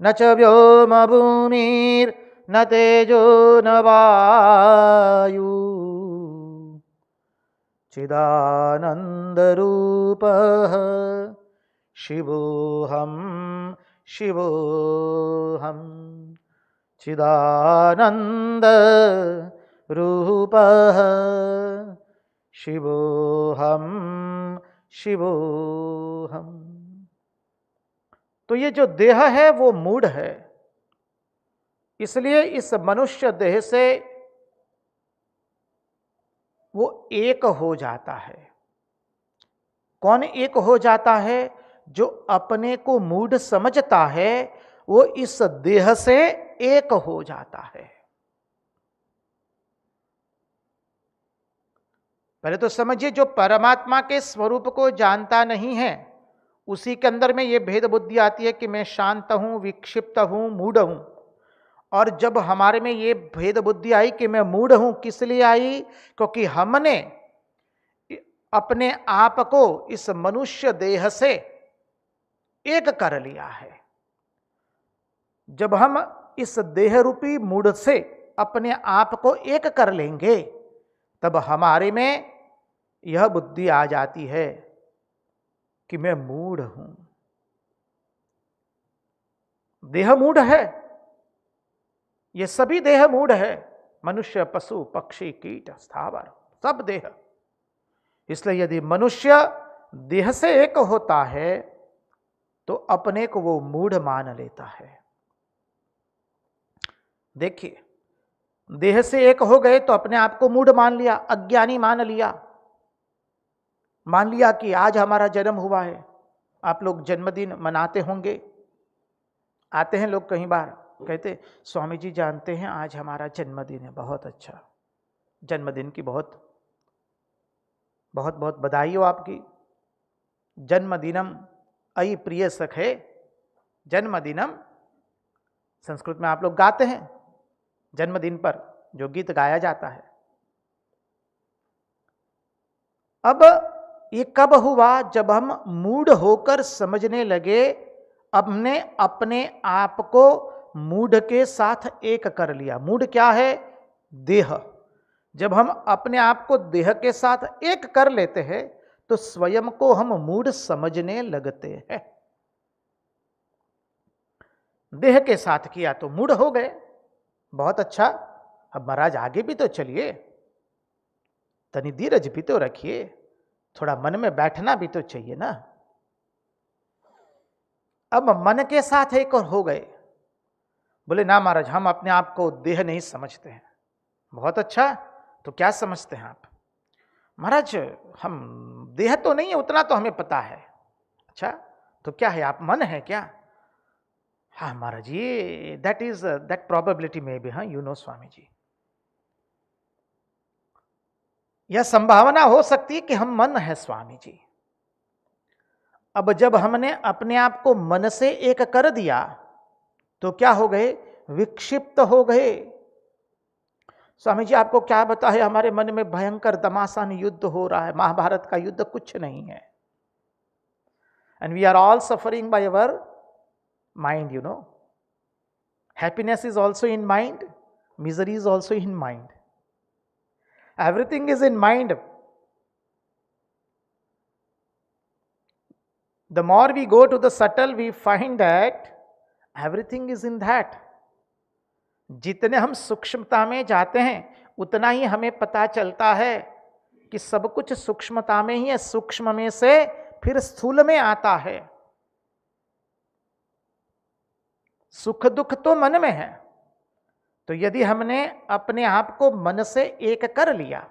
न च व्योम भूमिर न तेजो न वायु, चिदानंद रूपः शिवोऽहं शिवोऽहं, चिदानंद रूपः शिवोऽहं शिवोऽहं। तो ये जो देह है वो मूढ़ है, इसलिए इस मनुष्य देह से वो एक हो जाता है। कौन एक हो जाता है? जो अपने को मूढ़ समझता है वो इस देह से एक हो जाता है। पहले तो समझिए, जो परमात्मा के स्वरूप को जानता नहीं है उसी के अंदर में ये भेद बुद्धि आती है कि मैं शांत हूं, विक्षिप्त हूं, मूढ़ हूं। और जब हमारे में ये भेद बुद्धि आई कि मैं मूढ़ हूं, किस लिए आई? क्योंकि हमने अपने आप को इस मनुष्य देह से एक कर लिया है। जब हम इस देह रूपी मूढ़ से अपने आप को एक कर लेंगे तब हमारे में यह बुद्धि आ जाती है कि मैं मूढ़ हूं। देह मूढ़ है, ये सभी देह मूढ़ है, मनुष्य, पशु, पक्षी, कीट, स्थावर, सब देह। इसलिए यदि मनुष्य देह से एक होता है तो अपने को वो मूढ़ मान लेता है। देखिए, देह से एक हो गए तो अपने आप को मूढ़ मान लिया, अज्ञानी मान लिया। मान लिया कि आज हमारा जन्म हुआ है। आप लोग जन्मदिन मनाते होंगे, आते हैं लोग कई बार, कहते स्वामी जी जानते हैं आज हमारा जन्मदिन है। बहुत अच्छा, जन्मदिन की बहुत बहुत बहुत बधाई हो आपकी। जन्मदिनम अयि प्रिय सखे, जन्मदिनम संस्कृत में आप लोग गाते हैं, जन्मदिन पर जो गीत गाया जाता है। अब ये कब हुआ? जब हम मूढ़ होकर समझने लगे, हमने अपने आप को मूढ़ के साथ एक कर लिया। मूढ़ क्या है? देह। जब हम अपने आप को देह के साथ एक कर लेते हैं तो स्वयं को हम मूढ़ समझने लगते हैं। देह के साथ किया तो मूढ़ हो गए। बहुत अच्छा, अब महाराज आगे भी तो चलिए, तनी धीरज भी तो रखिए, थोड़ा मन में बैठना भी तो चाहिए ना। अब मन के साथ एक और हो गए। बोले ना महाराज, हम अपने आप को देह नहीं समझते हैं। बहुत अच्छा, तो क्या समझते हैं आप? महाराज हम देह तो नहीं है, उतना तो हमें पता है। अच्छा, तो क्या है आप? मन है क्या? हाँ महाराज जी, दैट प्रोबेबिलिटी में भी, हाँ यू नो स्वामी जी, यह संभावना हो सकती है कि हम मन है स्वामी जी। अब जब हमने अपने आप को मन से एक कर दिया तो क्या हो गए, विक्षिप्त हो गए। स्वामी जी आपको क्या बता है, हमारे मन में भयंकर दमासान युद्ध हो रहा है, महाभारत का युद्ध कुछ नहीं है। And we are all suffering by our mind, you know. Happiness is also in mind, misery is also in mind, everything is in mind. The more we go to the subtle, we find that everything is in that. जितने हम सूक्ष्मता में जाते हैं उतना ही हमें पता चलता है कि सब कुछ सूक्ष्मता में ही है, सूक्ष्म में से फिर स्थूल में आता है। सुख दुख तो मन में है, तो यदि हमने अपने आप को मन से एक कर लिया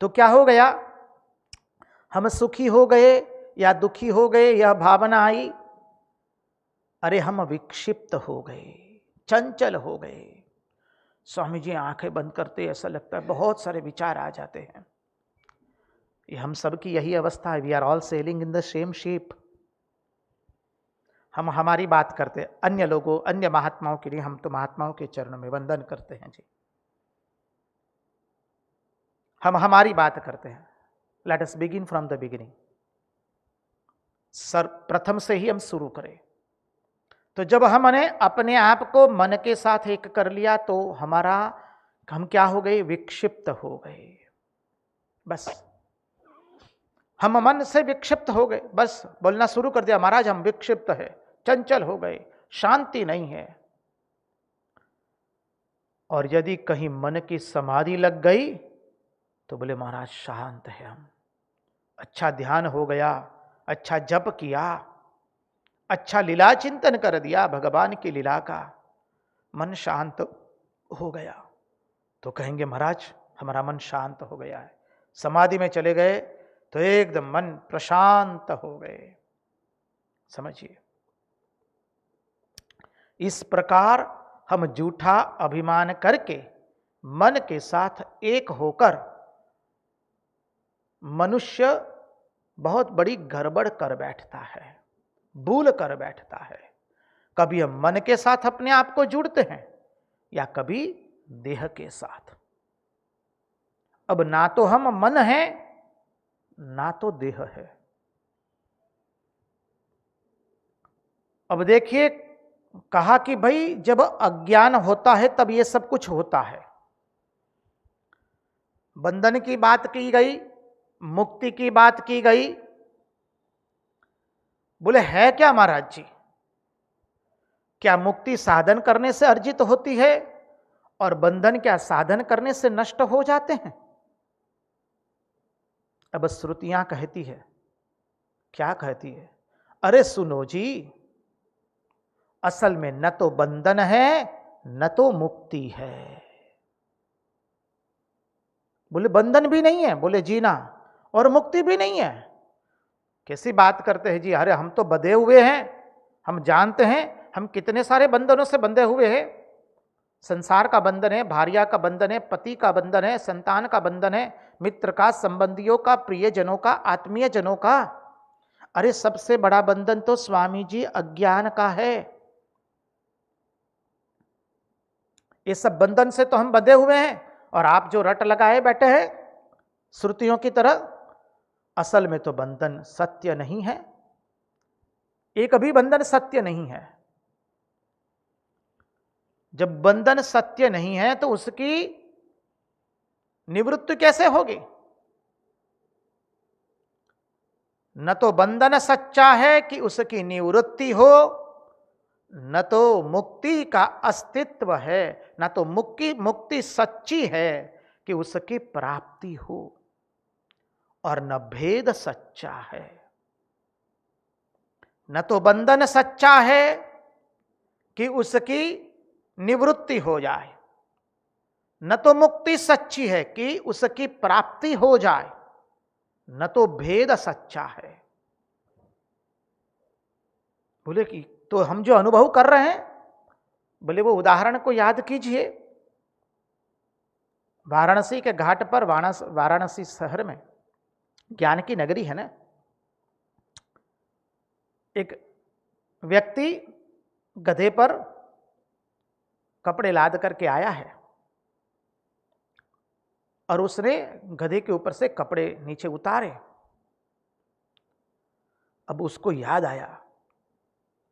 तो क्या हो गया, हम सुखी हो गए या दुखी हो गए, यह भावना आई, अरे हम विक्षिप्त हो गए, चंचल हो गए। स्वामी जी आंखें बंद करते ऐसा लगता है बहुत सारे विचार आ जाते हैं। ये हम सब की यही अवस्था है, we are all sailing in the same ship. हम हमारी बात करते, अन्य लोगों, अन्य महात्माओं के लिए हम तो महात्माओं के चरणों में वंदन करते हैं जी। हम हमारी बात करते हैं। Let us begin from the beginning. Sir प्रथम से ही हम शुरू करें। तो जब हमने अपने आप को मन के साथ एक कर लिया तो हम क्या हो गए, विक्षिप्त हो गए। बस हम मन से विक्षिप्त हो गए, बस बोलना शुरू कर दिया, महाराज हम विक्षिप्त है, चंचल हो गए, शांति नहीं है। और यदि कहीं मन की समाधि लग गई तो बोले महाराज शांत है हम, अच्छा ध्यान हो गया, अच्छा जप किया, अच्छा लीला चिंतन कर दिया भगवान की लीला का, मन शांत हो गया, तो कहेंगे महाराज हमारा मन शांत हो गया है। समाधि में चले गए तो एकदम मन प्रशांत हो गए। समझिए, इस प्रकार हम झूठा अभिमान करके मन के साथ एक होकर मनुष्य बहुत बड़ी गड़बड़ कर बैठता है, भूल कर बैठता है। कभी हम मन के साथ अपने आप को जुड़ते हैं या कभी देह के साथ। अब ना तो हम मन हैं ना तो देह है। अब देखिए, कहा कि भाई जब अज्ञान होता है तब ये सब कुछ होता है। बंधन की बात की गई, मुक्ति की बात की गई। बोले है क्या महाराज जी, क्या मुक्ति साधन करने से अर्जित होती है और बंधन क्या साधन करने से नष्ट हो जाते हैं? अब श्रुतियां कहती है, क्या कहती है, अरे सुनो जी, असल में न तो बंधन है न तो मुक्ति है। बोले बंधन भी नहीं है, बोले जीना, और मुक्ति भी नहीं है। कैसी बात करते हैं जी, अरे हम तो बंधे हुए हैं, हम जानते हैं हम कितने सारे बंधनों से बंधे हुए हैं। संसार का बंधन है, भार्या का बंधन है, पति का बंधन है, संतान का बंधन है, मित्र का, संबंधियों का, प्रियजनों का, आत्मीय जनों का। अरे सबसे बड़ा बंधन तो स्वामी जी अज्ञान का है। ये सब बंधन से तो हम बंधे हुए हैं और आप जो रट लगाए बैठे हैं श्रुतियों की तरह, असल में तो बंधन सत्य नहीं है। एक भी बंधन सत्य नहीं है। जब बंधन सत्य नहीं है तो उसकी निवृत्ति कैसे होगी? न तो बंधन सच्चा है कि उसकी निवृत्ति हो, न तो मुक्ति का अस्तित्व है, न तो मुक्ति सच्ची है कि उसकी प्राप्ति हो, और न भेद सच्चा है। न तो बंधन सच्चा है कि उसकी निवृत्ति हो जाए, न तो मुक्ति सच्ची है कि उसकी प्राप्ति हो जाए, न तो भेद सच्चा है। बोले कि तो हम जो अनुभव कर रहे हैं, बोले वो उदाहरण को याद कीजिए। वाराणसी के घाट पर, वाराणसी शहर में ज्ञान की नगरी है ना, एक व्यक्ति गधे पर कपड़े लाद करके आया है और उसने गधे के ऊपर से कपड़े नीचे उतारे। अब उसको याद आया,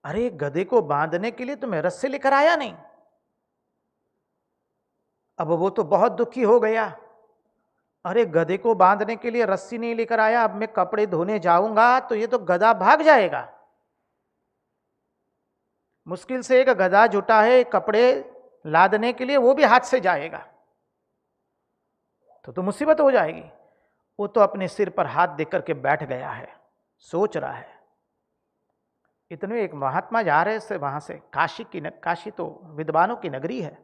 अरे गधे को बांधने के लिए तो मैं रस्सी लेकर आया नहीं। अब वो तो बहुत दुखी हो गया, अरे गधे को बांधने के लिए रस्सी नहीं लेकर आया, अब मैं कपड़े धोने जाऊंगा तो ये तो गधा भाग जाएगा। मुश्किल से एक गधा जुटा है कपड़े लादने के लिए, वो भी हाथ से जाएगा तो मुसीबत हो जाएगी। वो तो अपने सिर पर हाथ देकर के बैठ गया है, सोच रहा है। इतने एक महात्मा जा रहे से वहां से, काशी तो विद्वानों की नगरी है।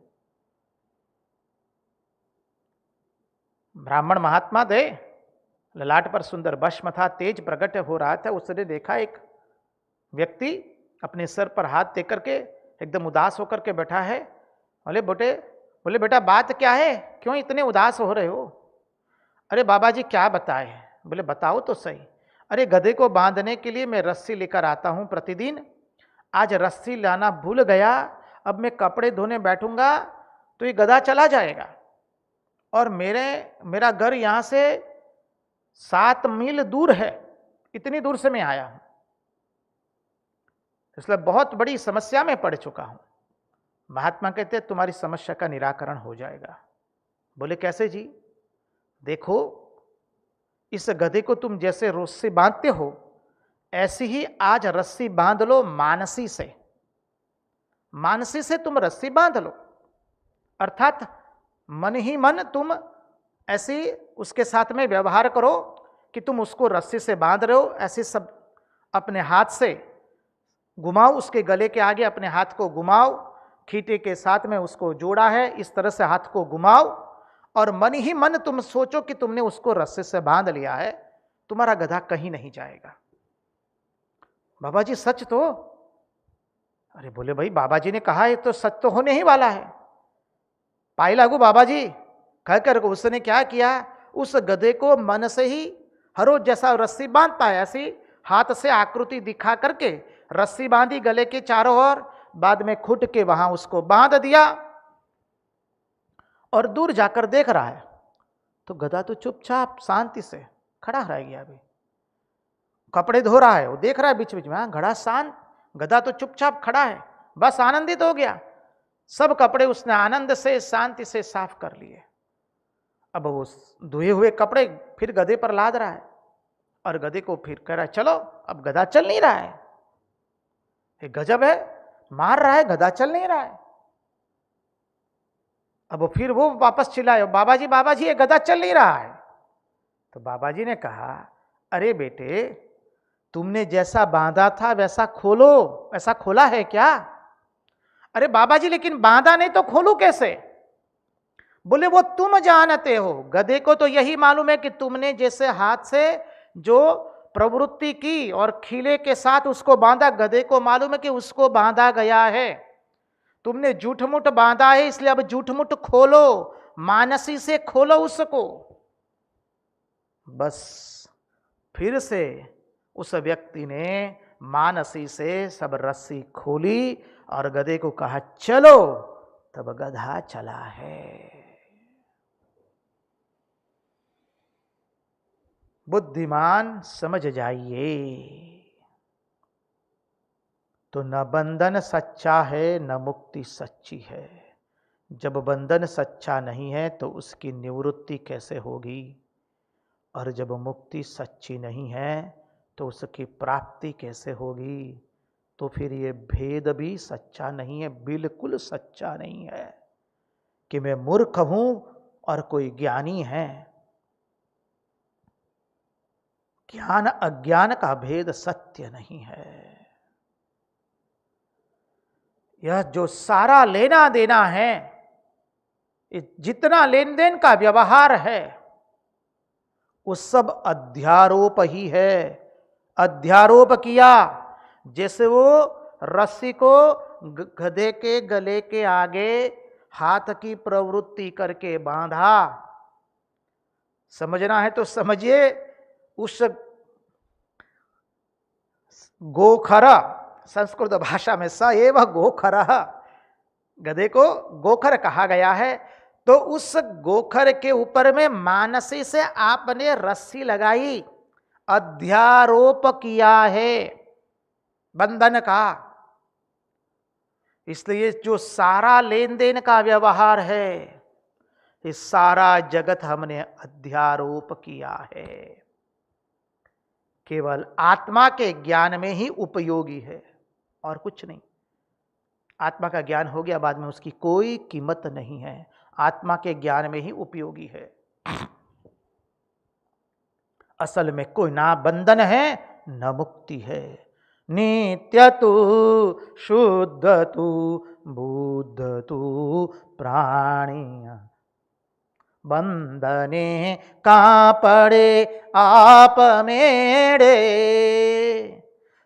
ब्राह्मण महात्मा थे, ललाट पर सुंदर भस्म था, तेज प्रकट हो रहा था। उसने देखा एक व्यक्ति अपने सर पर हाथ देकर के एकदम उदास होकर के बैठा है। बोले बेटा बात क्या है, क्यों इतने उदास हो रहे हो? अरे बाबा जी क्या बताए? बोले बताओ तो सही। अरे गधे को बांधने के लिए मैं रस्सी लेकर आता हूं प्रतिदिन, आज रस्सी लाना भूल गया, अब मैं कपड़े धोने बैठूंगा तो ये गधा चला जाएगा और मेरा घर यहां से 7 मील दूर है, इतनी दूर से मैं आया हूं, इसलिए बहुत बड़ी समस्या में पड़ चुका हूं। महात्मा कहते हैं तुम्हारी समस्या का निराकरण हो जाएगा। बोले कैसे जी? देखो इस गधे को तुम जैसे रस्सी बांधते हो ऐसी ही आज रस्सी बांध लो मानसी से। मानसी से तुम रस्सी बांध लो, अर्थात मन ही मन तुम ऐसी उसके साथ में व्यवहार करो कि तुम उसको रस्सी से बांध रहे हो। ऐसे सब अपने हाथ से घुमाओ, उसके गले के आगे अपने हाथ को घुमाओ, खीटे के साथ में उसको जोड़ा है, इस तरह से हाथ को घुमाओ और मन ही मन तुम सोचो कि तुमने उसको रस्से से बांध लिया है, तुम्हारा गधा कहीं नहीं जाएगा। बाबा जी सच तो? अरे बोले भाई बाबा जी ने कहा है तो सच तो होने ही वाला है। पाई लागू बाबा जी कहकर उसने क्या किया, उस गधे को मन से ही हर रोज जैसा रस्सी बांधता है ऐसी हाथ से आकृति दिखा करके रस्सी बांधी गले के चारों ओर, बाद में खुद के वहां उसको बांध दिया और दूर जाकर देख रहा है तो गधा तो चुपचाप शांति से खड़ा रह गया। अभी कपड़े धो रहा है, वो देख रहा है बीच बीच में, गधा शांत, गधा तो चुपचाप खड़ा है, बस आनंदित हो गया। सब कपड़े उसने आनंद से शांति से साफ कर लिए। अब वो धोए हुए कपड़े फिर गधे पर लाद रहा है और गधे को फिर कह रहा है चलो। अब गधा चल नहीं रहा है, ये गजब है, मार रहा है गधा चल नहीं रहा है। अब फिर वो वापस चिल्लाए बाबा जी ये गधा चल नहीं रहा है। तो बाबा जी ने कहा अरे बेटे तुमने जैसा बांधा था वैसा खोलो, ऐसा खोला है क्या? अरे बाबा जी लेकिन बांधा नहीं तो खोलू कैसे? बोले वो तुम जानते हो, गधे को तो यही मालूम है कि तुमने जैसे हाथ से जो प्रवृत्ति की और खीले के साथ उसको बांधा, गधे को मालूम है कि उसको बांधा गया है। तुमने झूठ-मूठ बांधा है, इसलिए अब झूठ-मूठ खोलो, मानसी से खोलो उसको। बस फिर से उस व्यक्ति ने मानसी से सब रस्सी खोली और गधे को कहा चलो, तब गधा चला है। बुद्धिमान समझ जाइए। तो न बंधन सच्चा है न मुक्ति सच्ची है। जब बंधन सच्चा नहीं है तो उसकी निवृत्ति कैसे होगी, और जब मुक्ति सच्ची नहीं है तो उसकी प्राप्ति कैसे होगी। तो फिर ये भेद भी सच्चा नहीं है, बिल्कुल सच्चा नहीं है कि मैं मूर्ख हूं और कोई ज्ञानी है। ज्ञान अज्ञान का भेद सत्य नहीं है। यह जो सारा लेना देना है, जितना लेन देन का व्यवहार है, वो सब अध्यारोप ही है। अध्यारोप किया, जैसे वो रस्सी को गधे के गले के आगे हाथ की प्रवृत्ति करके बांधा। समझना है तो समझिए, उस गोखरा, संस्कृत भाषा में स एव गोखरः, गधे को गोखर कहा गया है। तो उस गोखर के ऊपर में मानसी से आपने रस्सी लगाई, अध्यारोप किया है बंधन का। इसलिए जो सारा लेन देन का व्यवहार है, ये सारा जगत हमने अध्यारोप किया है, केवल आत्मा के ज्ञान में ही उपयोगी है और कुछ नहीं। आत्मा का ज्ञान हो गया, बाद में उसकी कोई कीमत नहीं है, आत्मा के ज्ञान में ही उपयोगी है। असल में कोई ना बंधन है न मुक्ति है। नित्य तू शुद्ध तू बुद्ध तू प्राणी, बंधने कहाँ पड़े आप मेरे।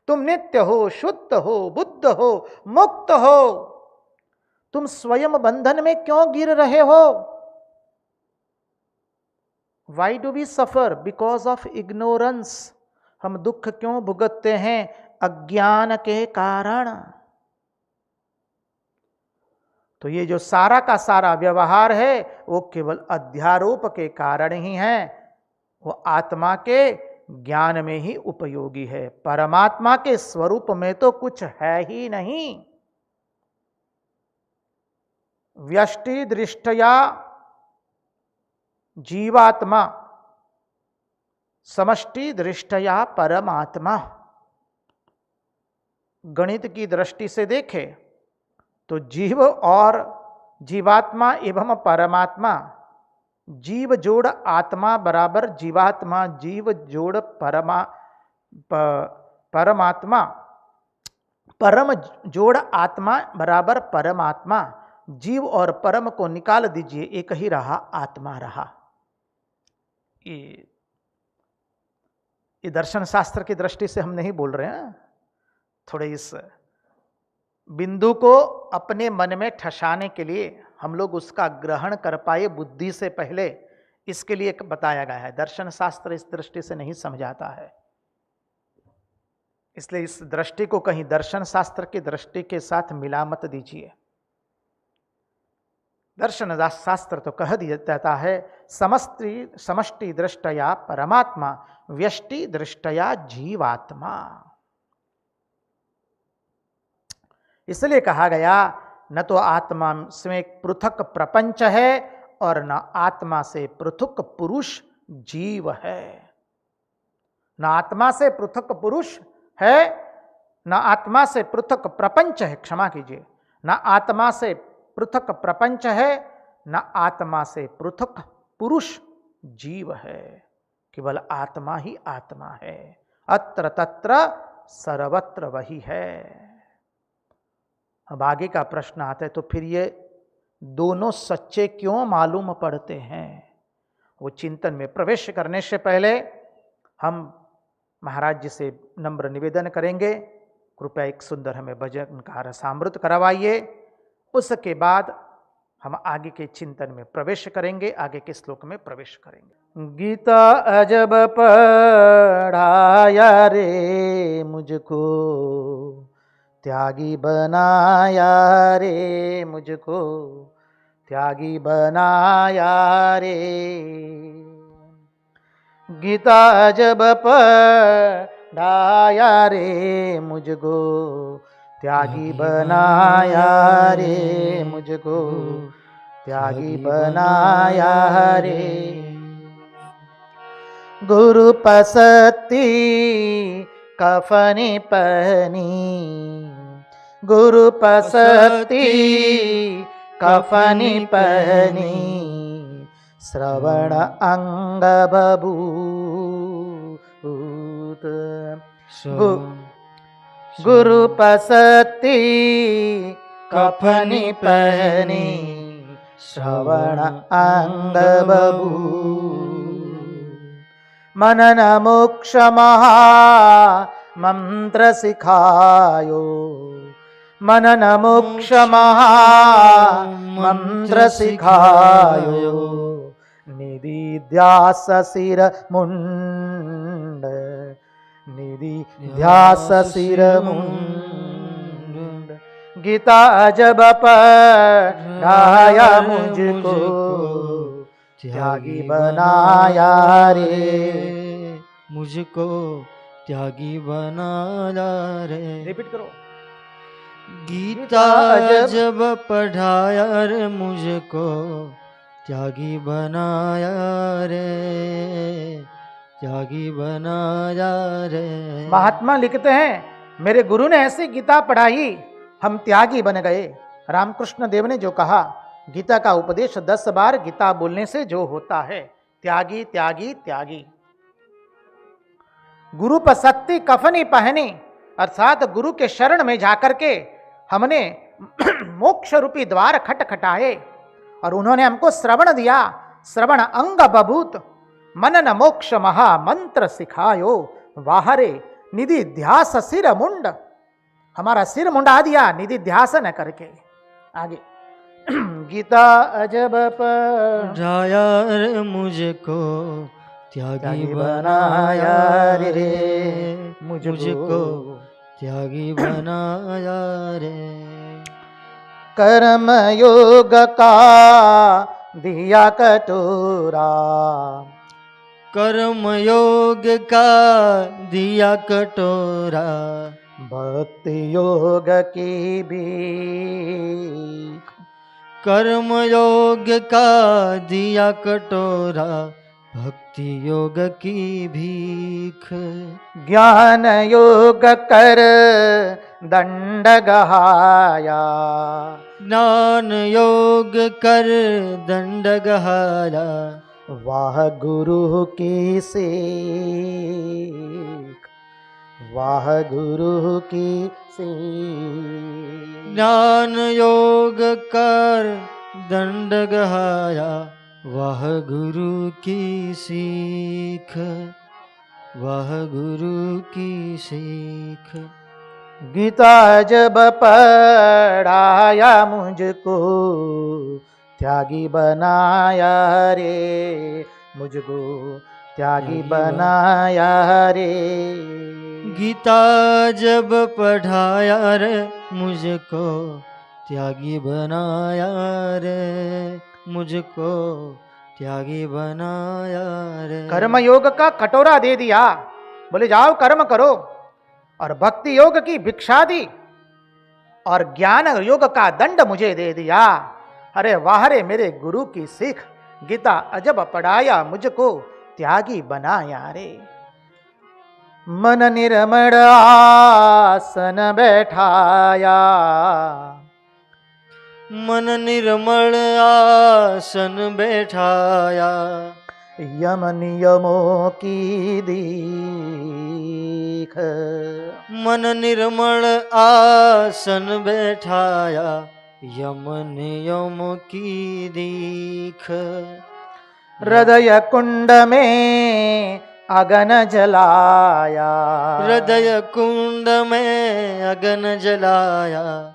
तुम नित्य हो, शुद्ध हो, बुद्ध हो, मुक्त हो, तुम स्वयं बंधन में क्यों गिर रहे हो? Why do we suffer? Because of ignorance. हम दुख क्यों भुगतते हैं? अज्ञान के कारण। तो ये जो सारा का सारा व्यवहार है वो केवल अध्यारोप के कारण ही है, वो आत्मा के ज्ञान में ही उपयोगी है। परमात्मा के स्वरूप में तो कुछ है ही नहीं। व्यष्टि दृष्टया जीवात्मा, समष्टि दृष्टया परमात्मा। गणित की दृष्टि से देखें तो जीव और जीवात्मा एवं परमात्मा, जीव जोड़ आत्मा बराबर जीवात्मा, जीव जोड़ परमात्मा, परम जोड़ आत्मा बराबर परमात्मा। जीव और परम को निकाल दीजिए, एक ही रहा, आत्मा रहा। ये दर्शन शास्त्र की दृष्टि से हम नहीं बोल रहे हैं, थोड़े इस बिंदु को अपने मन में ठसाने के लिए, हम लोग उसका ग्रहण कर पाए बुद्धि से पहले, इसके लिए बताया गया है। दर्शन शास्त्र इस दृष्टि से नहीं समझाता है, इसलिए इस दृष्टि को कहीं दर्शन शास्त्र की दृष्टि के साथ मिला मत दीजिए। दर्शन शास्त्र तो कह दिया जाता है समष्टि दृष्टया परमात्मा, व्यष्टि दृष्टया जीवात्मा। इसलिए कहा गया न तो आत्मा से पृथक प्रपंच है और न आत्मा से पृथक पुरुष जीव है। न आत्मा से पृथक पुरुष है, न आत्मा से पृथक प्रपंच है, क्षमा कीजिए, न आत्मा से पृथक प्रपंच है, न आत्मा से पृथक पुरुष जीव है। केवल आत्मा ही आत्मा है, अत्र तत्र सर्वत्र वही है। अब आगे का प्रश्न आता है, तो फिर ये दोनों सच्चे क्यों मालूम पड़ते हैं? वो चिंतन में प्रवेश करने से पहले हम महाराज जी से नम्र निवेदन करेंगे, कृपया एक सुंदर हमें भजन का रसामृत करवाइए। उसके बाद हम आगे के चिंतन में प्रवेश करेंगे, आगे के श्लोक में प्रवेश करेंगे। गीता अजब पढ़ाया रे मुझको, त्यागी बनाया रे मुझको, त्यागी बनाया रे। गीता अजब पढ़ाया रे मुझको, त्यागी बनाया रे मुझको, त्यागी बनाया रे। गुरु पसती कफनी पहनी, गुरु पसती कफनी पहनी, श्रवण अंग बबूत। गुरु पसती कफनी पहनी, श्रवण अंग बबूत। मनन मोक्ष महा मंत्र सिखायो, मनन मोक्ष महा मंत्र सिखायो, निधि ध्यास सिर मुंड, निधि ध्यास सिर मुंड। गीता जब पढ़ाया मुझको, त्यागी बनाया रे, मुझको त्यागी बनाया रे। रिपीट करो। गीता जब पढ़ाया रे मुझको, त्यागी बनाया रे, त्यागी बनाया रे। महात्मा लिखते हैं, मेरे गुरु ने ऐसी गीता पढ़ाई, हम त्यागी बन गए। रामकृष्ण देव ने जो कहा, गीता का उपदेश 10 बार गीता बोलने से जो होता है, त्यागी त्यागी त्यागी। गुरु पर सत्ती कफनी पहनी, अर्थात गुरु के शरण में जाकर के हमने मोक्ष रूपी द्वार खटखटाए और उन्होंने हमको श्रवण दिया। श्रवण अंग बभूत, मनन मोक्ष महा मंत्र सिखायो, वाहरे निधि ध्यास सिर मुंड। हमारा सिर मुंडा दिया निधि ध्यास न करके। आगे गीता अजब पढ़ाया रे मुझको, त्यागी बनाया रे, मुझको त्यागी बनाया रे। कर्म योग का दिया कटोरा, कर्म योग का दिया कटोरा, भक्ति योग की भीख। कर्म योग का दिया कटोरा, भक्ति योग की भीख। ज्ञान योग कर दंड गहाया, ज्ञान योग कर दंड गहाया, वाह गुरु की सीख, वाह गुरु की सीख। ज्ञान योग कर दंड गहाया, वाह गुरु की सीख, वाह गुरु की सीख। गीता जब पढ़ाया मुझको, त्यागी बनाया रे, मुझको त्यागी बनाया रे। गीता जब पढ़ाया रे मुझको, त्यागी बनाया रे, मुझको त्यागी बनाया रे। कर्म योग का कटोरा दे दिया, बोले जाओ कर्म करो, और भक्ति योग की भिक्षा दी, और ज्ञान योग का दंड मुझे दे दिया। अरे वाह रे मेरे गुरु की सीख, गीता अजब पढ़ाया मुझको, त्यागी बनाया रे। मन निर्मल आसन बैठाया, मन निर्मल आसन बैठाया, यम नियमों की दीख। मन निर्मल आसन बैठाया, यम नियम की दीख। हृदय कुंड में अगन जलाया, हृदय कुंड में अगन जलाया,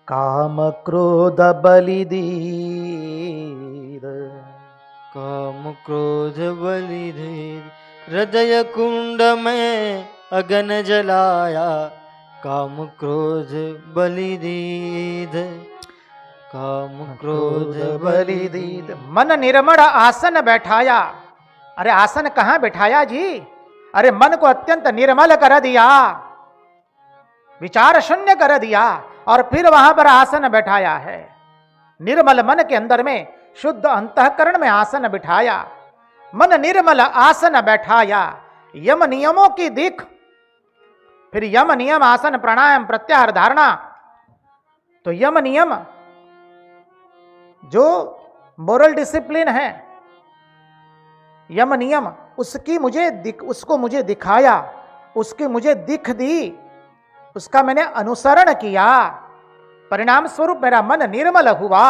काम क्रोध बलि दीद, काम क्रोध बलि दीद। हृदय कुंड में अगन जलाया, काम क्रोध बलि दीद, काम क्रोध बलि दीद। मन निर्मल आसन बैठाया। अरे आसन कहाँ बैठाया जी? अरे मन को अत्यंत निर्मल कर दिया, विचार शून्य कर दिया, और फिर वहां पर आसन बैठाया है। निर्मल मन के अंदर में शुद्ध अंतःकरण में आसन बिठाया। मन निर्मल आसन बैठाया, यम नियमों की दीख। फिर यम नियम, आसन, प्राणायाम, प्रत्याहार, धारणा। तो यम नियम जो मोरल डिसिप्लिन है, यम नियम, उसको मुझे दिखाया, उसकी मुझे दिख दी, उसका मैंने अनुसरण किया। परिणाम स्वरूप मेरा मन निर्मल हुआ,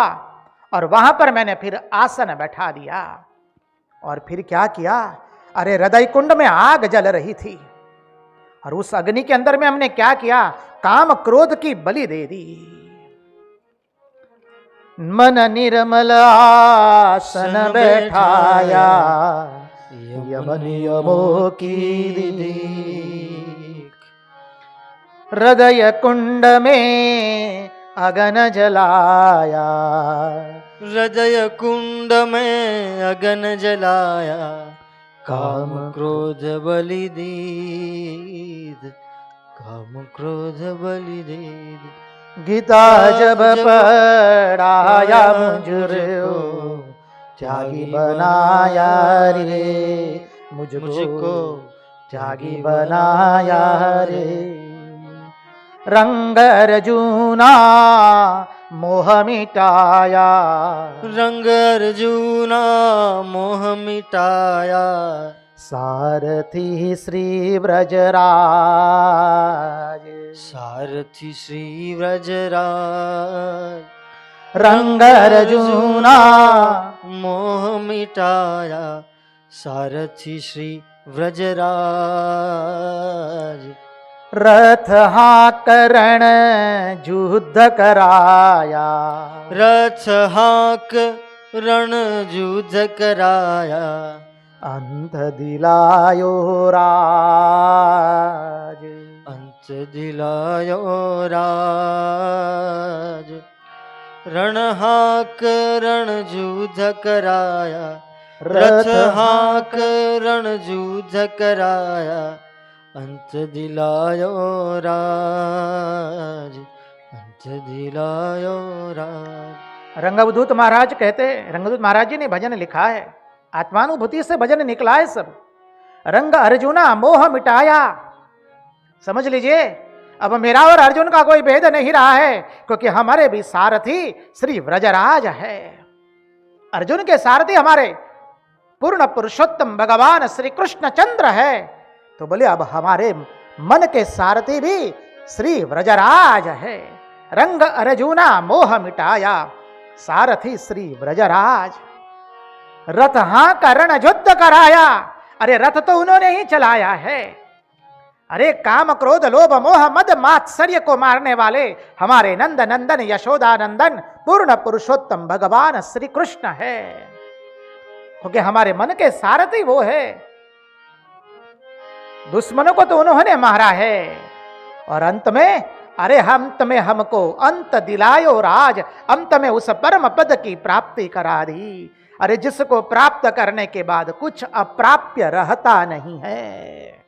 और वहां पर मैंने फिर आसन बैठा दिया। और फिर क्या किया? अरे हृदय कुंड में आग जल रही थी, और उस अग्नि के अंदर में हमने क्या किया? काम क्रोध की बलि दे दी। मन निर्मल आसन बैठाया, यमन यमों की दीख। हृदय कुंड में अगन जलाया, हृदय कुंड में अगन जलाया, काम क्रोध बलि दीद, काम क्रोध बलि दीद। गीता जब पढ़ाया मुझको, त्यागी बनाया रे, मुझको त्यागी बनाया रे। रंग अर्जुना मोह मिटाया, रंग अर्जुना मोह मिटाया, सारथी श्री व्रजराज, सारथी श्री व्रजराज। रंग अर्जुना मोह मिटाया, सारथी श्री व्रजराज। रथ हाकरण युद्ध कराया, रथ हाक रण युद्ध कराया, अंत दिलायो राज, अंत दिलायो राज। रण हाक रण युद्ध कराया, रथ हाक रण युद्ध कराया, अंत दिलायो राज, अंत दिलायो राज। रंगवदूत महाराज कहते, रंगदूत महाराज जी ने भजन लिखा है, आत्मानुभूति से भजन निकला है सब। रंग अर्जुना मोह मिटाया, समझ लीजिए अब मेरा और अर्जुन का कोई भेद नहीं रहा है, क्योंकि हमारे भी सारथी श्री व्रजराज है। अर्जुन के सारथी हमारे पूर्ण पुरुषोत्तम भगवान श्री कृष्ण चंद्र है, तो बोले अब हमारे मन के सारथी भी श्री व्रजराज है। रंग अर्जुना मोह मिटाया, सारथी श्री व्रजराज। रथ हां का रण युद्ध कराया, अरे रथ तो उन्होंने ही चलाया है। अरे काम क्रोध लोभ मोह मद मात्सर्य को मारने वाले हमारे नंद नंदन यशोदा नंदन पूर्ण पुरुषोत्तम भगवान श्री कृष्ण है, क्योंकि हमारे मन के सारथी वो है। दुश्मनों को तो उन्होंने मारा है, और अंत में अरे अंत में हमको अंत दिलायो राज, अंत में उस परम पद की प्राप्ति करा दी। अरे जिसको प्राप्त करने के बाद कुछ अप्राप्य रहता नहीं है,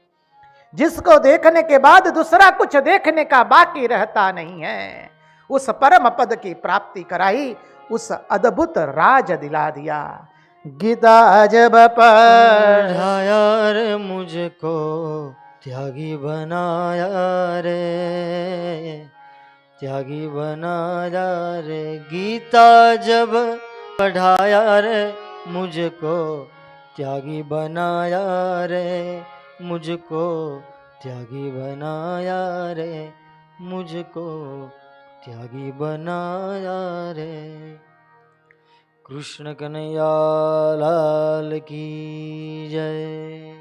जिसको देखने के बाद दूसरा कुछ देखने का बाकी रहता नहीं है, उस परम पद की प्राप्ति कराई, उस अद्भुत राज दिला दिया। गीता जब पढ़ाया रे मुझको, त्यागी बनाया रे, त्यागी बनाया रे। गीता जब पढ़ाया रे मुझको, त्यागी बनाया रे, मुझको त्यागी बनाया रे, मुझको त्यागी बनाया रे। कृष्ण कन्हैया लाल की जय।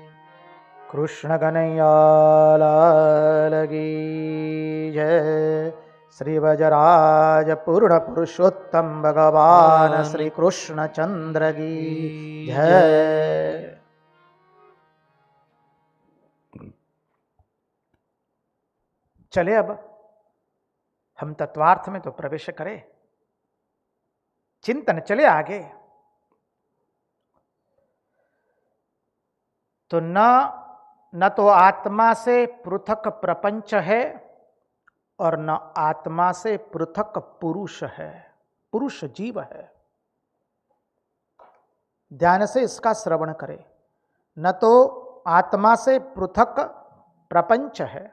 कृष्ण कन्हैया लाल की जय। श्री व्रजराज पूर्ण पुरुषोत्तम भगवान श्री कृष्ण चंद्र की जय। चले अब हम तत्वार्थ में तो प्रवेश करें, चिंतन चले आगे। तो न तो आत्मा से पृथक प्रपंच है और न आत्मा से पृथक पुरुष है, पुरुष जीव है। ध्यान से इसका श्रवण करें। न तो आत्मा से पृथक प्रपंच है,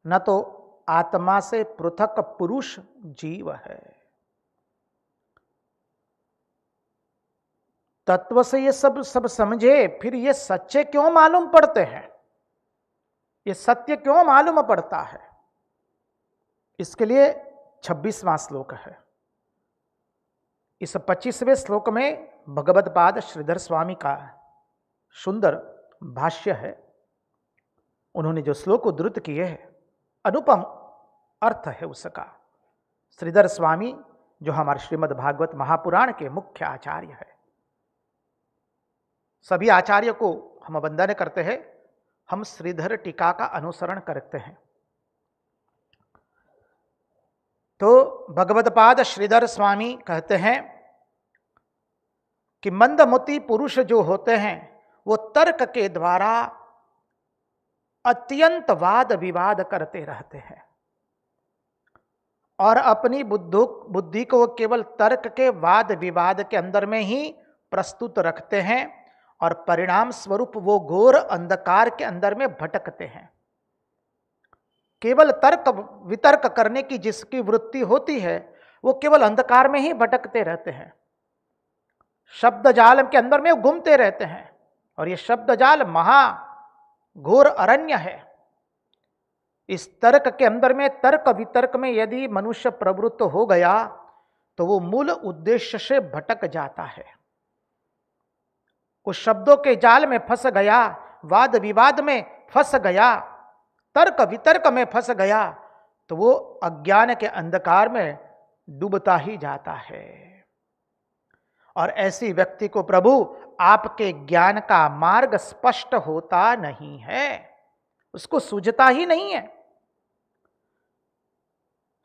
न तो आत्मा से पृथक पुरुष जीव है। तत्व से ये सब समझे, फिर ये सच्चे क्यों मालूम पड़ते हैं, ये सत्य क्यों मालूम पड़ता है। इसके लिए 26वां श्लोक है। इस 25वें श्लोक में भगवत पाद श्रीधर स्वामी का सुंदर भाष्य है। उन्होंने जो श्लोक उद्धृत किए हैं अनुपम अर्थ है उसका। श्रीधर स्वामी जो हमारे श्रीमद् भागवत महापुराण के मुख्य आचार्य है, सभी आचार्य को हम वंदन करते हैं, हम श्रीधर टीका का अनुसरण करते हैं। तो भगवत्पाद श्रीधर स्वामी कहते हैं कि मंदमति पुरुष जो होते हैं वो तर्क के द्वारा अत्यंत वाद विवाद करते रहते हैं और अपनी बुद्धि को केवल तर्क के वाद विवाद के अंदर में ही प्रस्तुत रखते हैं और परिणाम स्वरूप वो घोर अंधकार के अंदर में भटकते हैं। केवल तर्क वितर्क करने की जिसकी वृत्ति होती है वो केवल अंधकार में ही भटकते रहते हैं, शब्द जाल के अंदर में घूमते रहते हैं और ये शब्द जाल महा घोर अरण्य है। इस तर्क के अंदर में तर्क वितर्क में यदि मनुष्य प्रवृत्त हो गया तो वो मूल उद्देश्य से भटक जाता है, उस शब्दों के जाल में फंस गया, वाद विवाद में फंस गया, तर्क वितर्क में फंस गया तो वो अज्ञान के अंधकार में डूबता ही जाता है। और ऐसी व्यक्ति को प्रभु आपके ज्ञान का मार्ग स्पष्ट होता नहीं है, उसको सूझता ही नहीं है।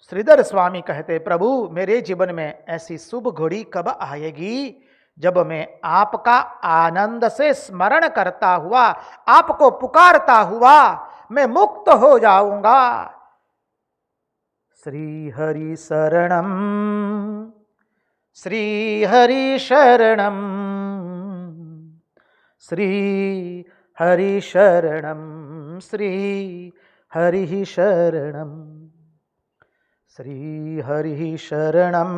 श्रीधर स्वामी कहते, प्रभु मेरे जीवन में ऐसी शुभ घड़ी कब आएगी जब मैं आपका आनंद से स्मरण करता हुआ, आपको पुकारता हुआ मैं मुक्त हो जाऊंगा। श्री हरि शरणम, श्री हरि शरणम, श्री हरि शरणम, श्री हरि शरणम, श्री हरि शरणम,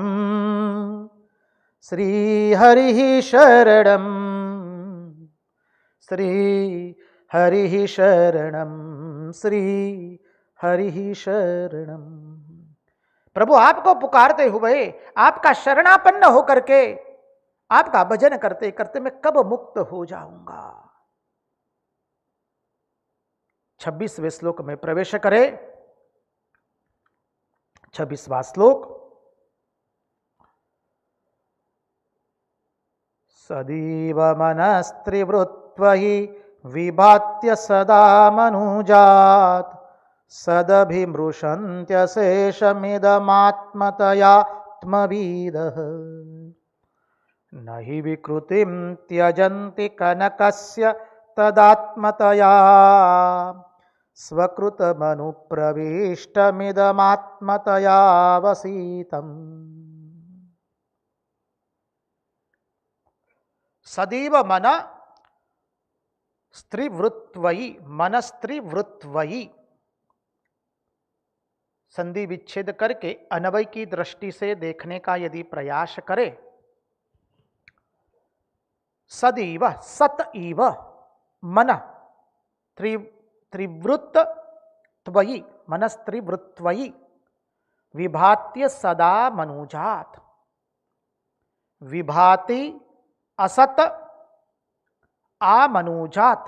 श्री हरि शरणम, श्री हरि शरणम, श्री हरि शरणम। प्रभु आपको पुकारते हुए, आपका शरणापन्न होकर के, आपका भजन करते करते मैं कब मुक्त हो जाऊंगा। 26वें श्लोक में प्रवेश करें। 26वां श्लोक। सदैव मनस्त्रिवृत्त्वहि विभात्य सदा मनुजात् सदभिमृशन्त्यशेषमिदमात्मतयात्मविदः न हि विकृतिं त्यजन्ति कनकस्य तदात्मतया स्वकृतमनुप्रविष्टमिदमात्मतया वसितम्। सदैव मन स्त्रीवृत्त्वयि, मनस्त्रीवृत्त्वयि, संधि विच्छेद करके अन्वय की दृष्टि से देखने का यदि प्रयास करे, सदैव सत इव मन त्रिवृत्त त्वयि, मनस्त्रिवृत्त्वयि विभात्य सदा मनुजात। विभाति असत आमनुजात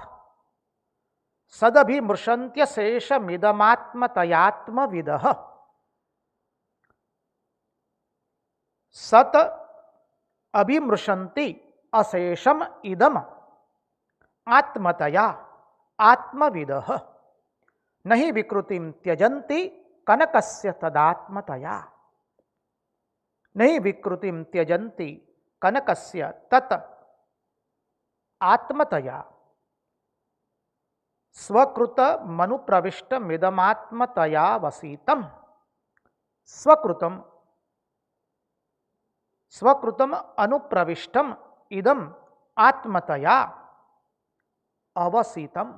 सदभिमृशन्त्य शेषमिदमात्मतयात्मविदः। सत अभिमृशन्ति अशेषम इदम आत्मतया आत्मविदः नहि विकृतिं त्यजन्ति कनकस्य तदात्मतया। नहि विकृतिं त्यजन्ति कनकस्य तत् आत्मतया स्वकृत मनुप्रविष्टमिदमात्मतया वसितम्। स्वकृतम स्वकृतम अनुप्रविष्टम इदम आत्मतया अवसितम्।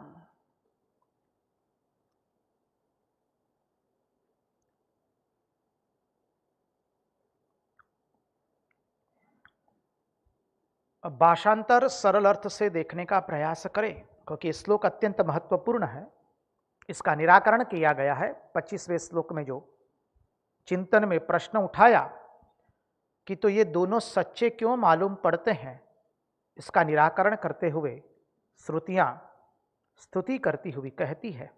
भाषांतर सरल अर्थ से देखने का प्रयास करें, क्योंकि श्लोक अत्यंत महत्वपूर्ण है। इसका निराकरण किया गया है 25वें श्लोक में। जो चिंतन में प्रश्न उठाया कि तो ये दोनों सच्चे क्यों मालूम पड़ते हैं, इसका निराकरण करते हुए श्रुतियां स्तुति करती हुई कहती है,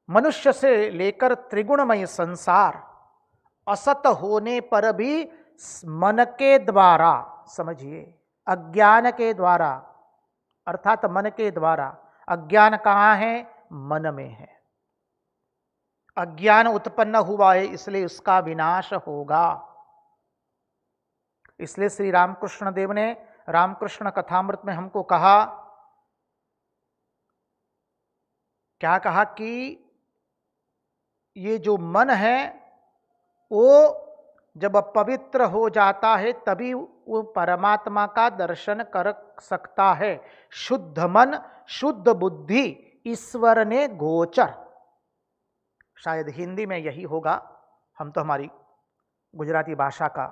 मनुष्य से लेकर त्रिगुणमय संसार असत होने पर भी मन के द्वारा, समझिए, अज्ञान के द्वारा, अर्थात मन के द्वारा। अज्ञान कहाँ है? मन में है। अज्ञान उत्पन्न हुआ है, इसलिए उसका विनाश होगा। इसलिए श्री रामकृष्ण देव ने रामकृष्ण कथामृत में हमको कहा, क्या कहा कि ये जो मन है वो जब पवित्र हो जाता है तभी वो परमात्मा का दर्शन कर सकता है। शुद्ध मन, शुद्ध बुद्धि, ईश्वर ने गोचर। शायद हिंदी में यही होगा, हम तो हमारी गुजराती भाषा का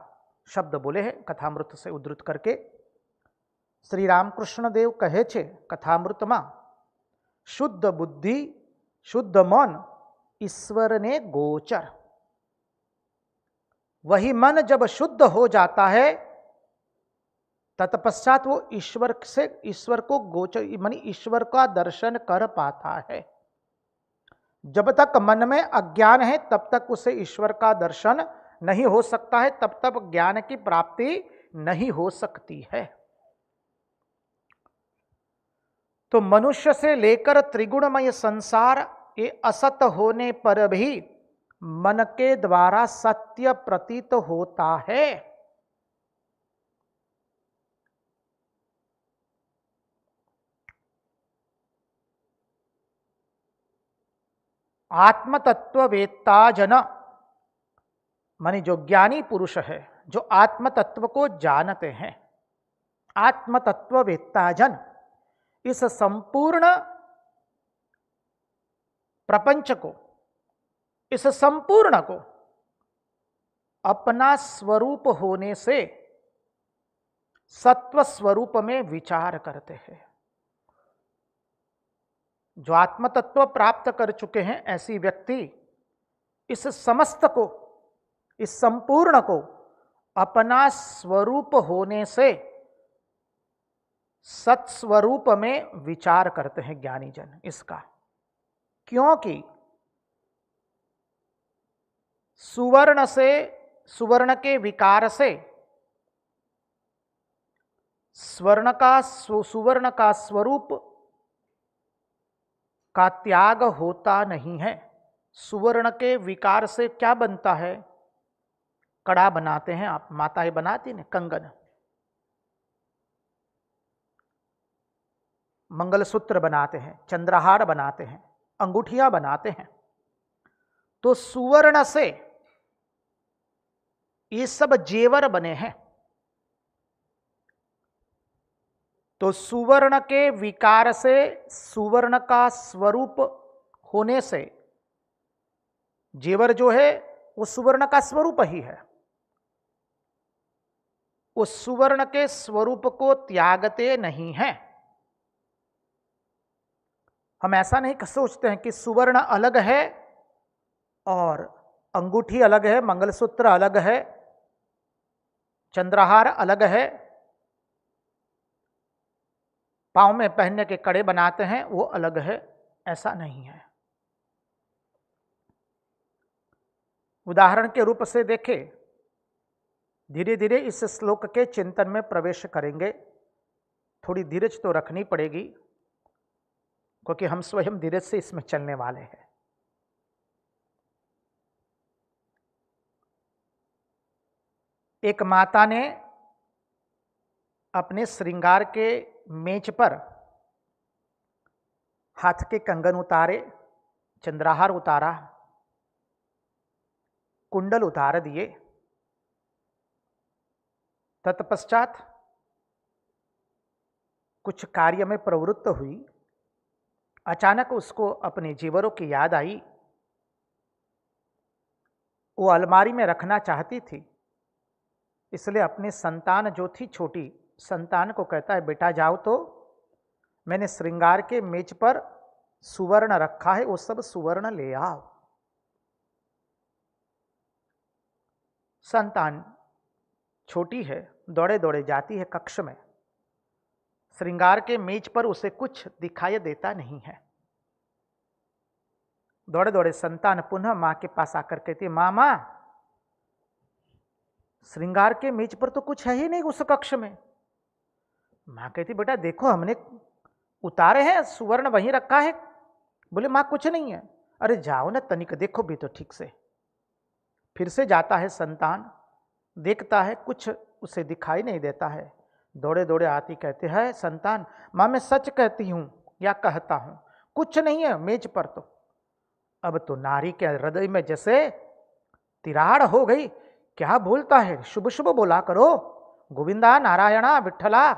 शब्द बोले हैं कथामृत से उद्धृत करके। श्री रामकृष्ण देव कहे छे कथामृत में, शुद्ध बुद्धि, शुद्ध मन, ईश्वर ने गोचर। वही मन जब शुद्ध हो जाता है तत्पश्चात वो ईश्वर को गोचर मानी ईश्वर का दर्शन कर पाता है। जब तक मन में अज्ञान है तब तक उसे ईश्वर का दर्शन नहीं हो सकता है, तब तक ज्ञान की प्राप्ति नहीं हो सकती है। तो मनुष्य से लेकर त्रिगुणमय संसार ये असत होने पर भी मन के द्वारा सत्य प्रतीत होता है। आत्मतत्ववेत्ता जन मानी जो ज्ञानी पुरुष है, जो आत्म तत्व को जानते हैं, आत्मतत्ववेत्ता जन इस संपूर्ण प्रपंच को, इस संपूर्ण को अपना स्वरूप होने से सत्व स्वरूप में विचार करते हैं। जो आत्म तत्व प्राप्त कर चुके हैं ऐसी व्यक्ति इस समस्त को, इस संपूर्ण को अपना स्वरूप होने से सत्स्वरूप में विचार करते हैं ज्ञानी जन इसका। क्योंकि सुवर्ण के विकार से सुवर्ण का स्वरूप का त्याग होता नहीं है। सुवर्ण के विकार से क्या बनता है? कड़ा बनाते हैं, आप माताएं बनाती हैं, कंगन, मंगलसूत्र बनाते हैं, चंद्रहार बनाते हैं, अंगूठियां बनाते हैं। तो सुवर्ण से ये सब जेवर बने हैं। तो सुवर्ण के विकार से सुवर्ण का स्वरूप होने से जेवर जो है वो सुवर्ण का स्वरूप ही है। उस सुवर्ण के स्वरूप को त्यागते नहीं हैं। हम ऐसा नहीं सोचते हैं कि सुवर्ण अलग है और अंगूठी अलग है, मंगलसूत्र अलग है, चंद्रहार अलग है, पांव में पहनने के कड़े बनाते हैं वो अलग है। ऐसा नहीं है। उदाहरण के रूप से देखें, धीरे धीरे इस श्लोक के चिंतन में प्रवेश करेंगे। थोड़ी धीरज तो रखनी पड़ेगी क्योंकि हम स्वयं धीरज से इसमें चलने वाले हैं। एक माता ने अपने श्रृंगार के मेज पर हाथ के कंगन उतारे, चंद्रहार उतारा, कुंडल उतार दिए। तत्पश्चात कुछ कार्य में प्रवृत्त हुई। अचानक उसको अपने जेवरों की याद आई। वो अलमारी में रखना चाहती थी, इसलिए अपनी संतान जो थी, छोटी संतान को कहता है, बेटा जाओ तो मैंने श्रृंगार के मेज पर सुवर्ण रखा है, वो सब सुवर्ण ले आओ। संतान छोटी है, दौड़े दौड़े जाती है कक्ष में। श्रृंगार के मेज पर उसे कुछ दिखाई देता नहीं है। दौड़े दौड़े संतान पुनः मां के पास आकर कहती है, मां मां, श्रृंगार के मेज पर तो कुछ है ही नहीं उस कक्ष में। मां कहती, बेटा देखो हमने उतारे हैं, सुवर्ण वहीं रखा है। बोले मां कुछ नहीं है। अरे जाओ ना तनिक देखो भी तो ठीक से। फिर से जाता है संतान, देखता है कुछ उसे दिखाई नहीं देता है। दौड़े दौड़े आती कहते हैं, संतान मां मैं सच कहती हूं या कहता हूं, कुछ नहीं है मेज पर तो। अब तो नारी के हृदय में जैसे तिराड़ हो गई। क्या बोलता है, शुभ शुभ बोला करो, गोविंदा नारायणा विठला।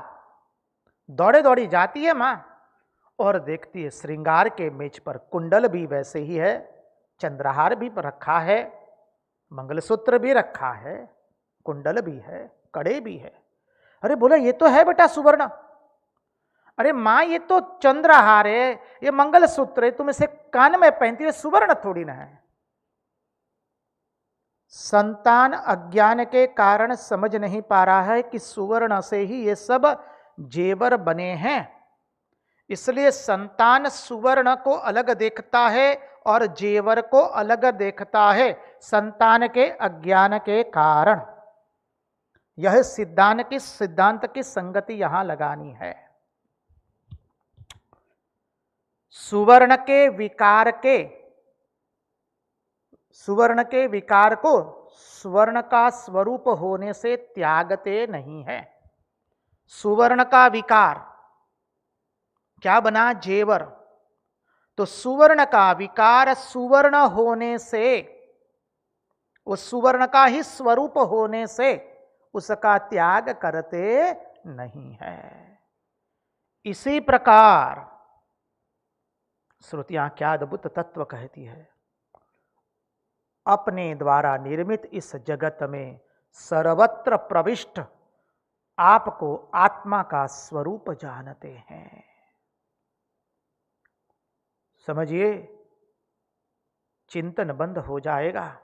दौड़े दौड़ी जाती है मां और देखती है श्रृंगार के मेज पर कुंडल भी वैसे ही है, चंद्रहार भी रखा है, मंगलसूत्र भी रखा है, कुंडल भी है, कड़े भी है। अरे बोला ये तो है बेटा सुवर्ण। अरे मां ये तो चंद्रहार है, ये मंगलसूत्र है, तुम इसे कान में पहनती है, सुवर्ण थोड़ी ना है। संतान अज्ञान के कारण समझ नहीं पा रहा है कि सुवर्ण से ही ये सब जेवर बने हैं। इसलिए संतान सुवर्ण को अलग देखता है और जेवर को अलग देखता है, संतान के अज्ञान के कारण। यह सिद्धांत की संगति यहां लगानी है। सुवर्ण के विकार को सुवर्ण का स्वरूप होने से त्यागते नहीं है। सुवर्ण का विकार क्या बना, जेवर। तो सुवर्ण का विकार सुवर्ण होने से, उस सुवर्ण का ही स्वरूप होने से उसका त्याग करते नहीं है। इसी प्रकार श्रुतियां क्या अद्भुत तत्व कहती है। अपने द्वारा निर्मित इस जगत में सर्वत्र प्रविष्ट आपको आत्मा का स्वरूप जानते हैं। समझिए, चिंतन बंद हो जाएगा।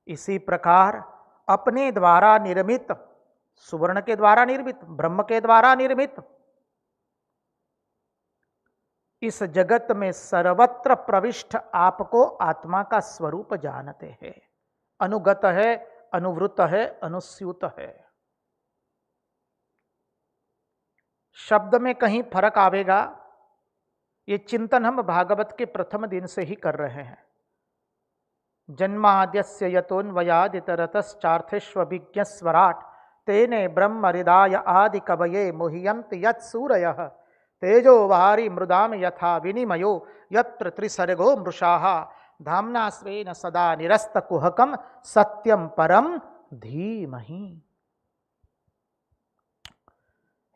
इसी प्रकार अपने द्वारा निर्मित, सुवर्ण के द्वारा निर्मित, ब्रह्म के द्वारा निर्मित इस जगत में सर्वत्र प्रविष्ट आपको आत्मा का स्वरूप जानते हैं। अनुगत है, अनुवृत है, अनुस्यूत है। शब्द में कहीं फर्क आवेगा, ये चिंतन हम भागवत के प्रथम दिन से ही कर रहे हैं। जन्माद्यस्य यतोन्वयादितरतश्चार्थेष्वभिज्ञस्वराट् तेने ब्रह्म हृदाय आदि कवये मुह्यन्ति यत्सूरयः तेजो वारी मृदाम यथा विनिमयो यत्र त्रिसर्गो मृषाः धाम्ना स्वेन सदा निरस्तकुहकं सत्यं परम धीमहि।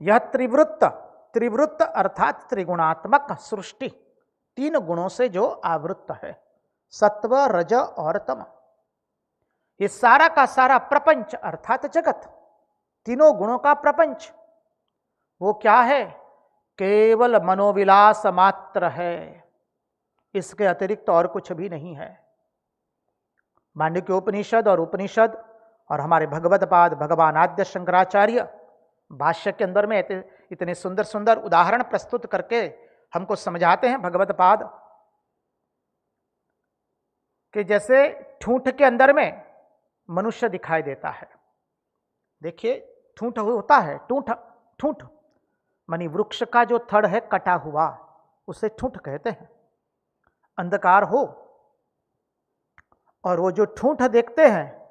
यह त्रिवृत्त अर्थात त्रिगुणात्मक सृष्टि, तीन गुणों से जो आवृत्त है, सत्व रज और तम, ये सारा का सारा प्रपंच अर्थात जगत, तीनों गुणों का प्रपंच, वो क्या है, केवल मनोविलास मात्र है। इसके अतिरिक्त और कुछ भी नहीं है। मांडुक्योपनिषद और उपनिषद और हमारे भगवत पाद भगवान आद्य शंकराचार्य भाष्य के अंदर में इतने सुंदर सुंदर उदाहरण प्रस्तुत करके हमको समझाते हैं भगवत पाद कि जैसे ठूंठ के अंदर में मनुष्य दिखाई देता है। देखिए ठूंठ होता है, ठूंठ मानी वृक्ष का जो थड़ है कटा हुआ, उसे ठूंठ कहते हैं। अंधकार हो और वो जो ठूंठ देखते हैं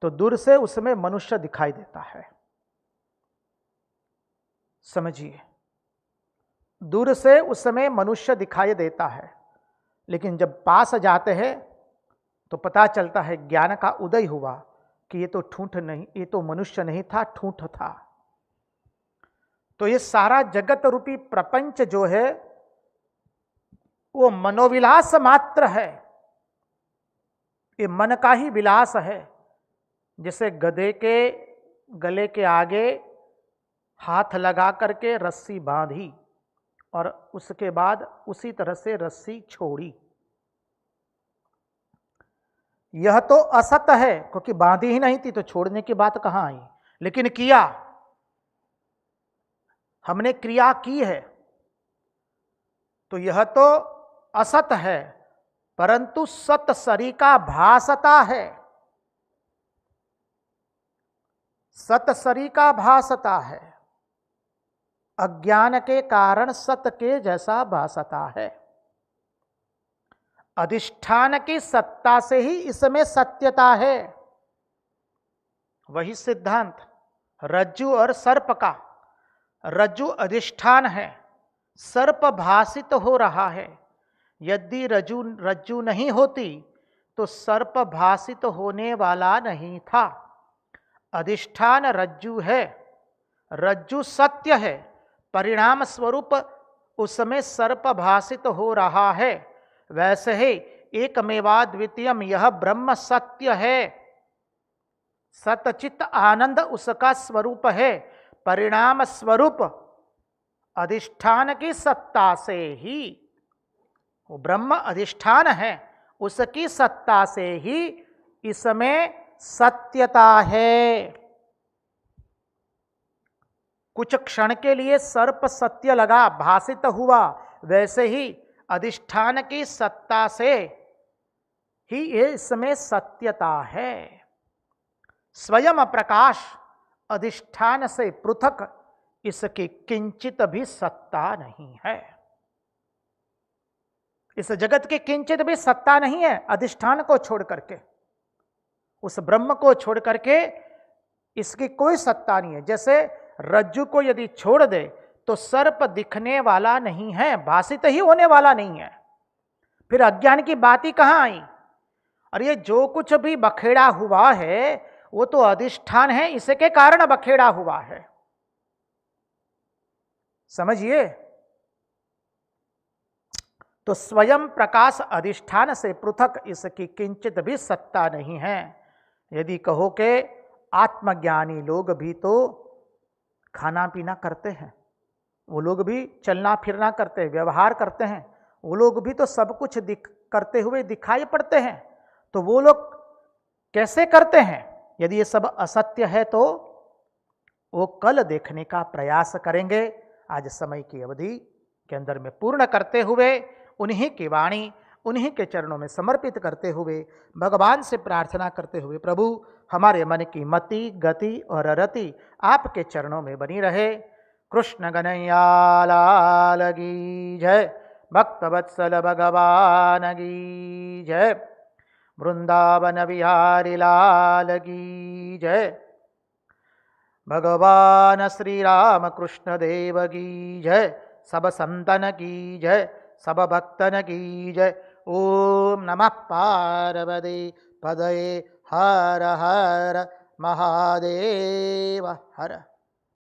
तो दूर से उसमें मनुष्य दिखाई देता है। समझिए, दूर से उस समय मनुष्य दिखाई देता है, लेकिन जब पास जाते हैं तो पता चलता है, ज्ञान का उदय हुआ कि ये तो ठूंठ नहीं, ये तो मनुष्य नहीं था, ठूंठ था। तो ये सारा जगत रूपी प्रपंच जो है वो मनोविलास मात्र है। ये मन का ही विलास है। जैसे गधे के गले के आगे हाथ लगा करके रस्सी बांधी और उसके बाद उसी तरह से रस्सी छोड़ी। यह तो असत है, क्योंकि बांधी ही नहीं थी तो छोड़ने की बात कहां आई। लेकिन किया, हमने क्रिया की है, तो यह तो असत है परंतु सतसरी का भासता है, सतसरी का भासता है, अज्ञान के कारण सत के जैसा भासता है। अधिष्ठान की सत्ता से ही इसमें सत्यता है। वही सिद्धांत रज्जु और सर्प का। रज्जु अधिष्ठान है, सर्प भासित हो रहा है। यदि रज्जु नहीं होती तो सर्प भासित होने वाला नहीं था। अधिष्ठान रज्जु है, रज्जु सत्य है, परिणाम स्वरूप उसमें सर्प भासित हो रहा है। वैसे ही एकमेवाद्वितीयम यह ब्रह्म सत्य है, सतचित आनंद उसका स्वरूप है। परिणाम स्वरूप अधिष्ठान की सत्ता से ही, वो ब्रह्म अधिष्ठान है, उसकी सत्ता से ही इसमें सत्यता है। कुछ क्षण के लिए सर्प सत्य लगा, भासित हुआ, वैसे ही अधिष्ठान की सत्ता से ही इसमें सत्यता है। स्वयं प्रकाश अधिष्ठान से पृथक इसकी किंचित भी सत्ता नहीं है। इस जगत की किंचित भी सत्ता नहीं है अधिष्ठान को छोड़ करके, उस ब्रह्म को छोड़ करके इसकी कोई सत्ता नहीं है। जैसे रज्जु को यदि छोड़ दे तो सर्प दिखने वाला नहीं है, भासित ही होने वाला नहीं है, फिर अज्ञान की बात ही कहां आई। और ये जो कुछ भी बखेड़ा हुआ है वो तो अधिष्ठान है, इसके कारण बखेड़ा हुआ है, समझिए। तो स्वयं प्रकाश अधिष्ठान से पृथक इसकी किंचित भी सत्ता नहीं है। यदि कहो कि आत्मज्ञानी लोग भी तो खाना पीना करते हैं, वो लोग भी चलना फिरना करते हैं, व्यवहार करते हैं, वो लोग भी तो सब कुछ करते हुए दिखाई पड़ते हैं, तो वो लोग कैसे करते हैं? यदि ये सब असत्य है तो वो कल देखने का प्रयास करेंगे। आज समय की अवधि के अंदर में पूर्ण करते हुए उन्हीं की वाणी उन्हीं के चरणों में समर्पित करते हुए भगवान से प्रार्थना करते हुए, प्रभु हमारे मन की मति गति और रति आपके चरणों में बनी रहे। कृष्ण कन्हैया लाल की जय, भक्तवत्सल भगवान की जय, वृंदावन बिहारी लाल की जय, भगवान श्री राम कृष्ण देव की जय, सब संतन की जय, सब भक्तन की जय। ओम नमः पार्वती पदये हर हर महादेव हर।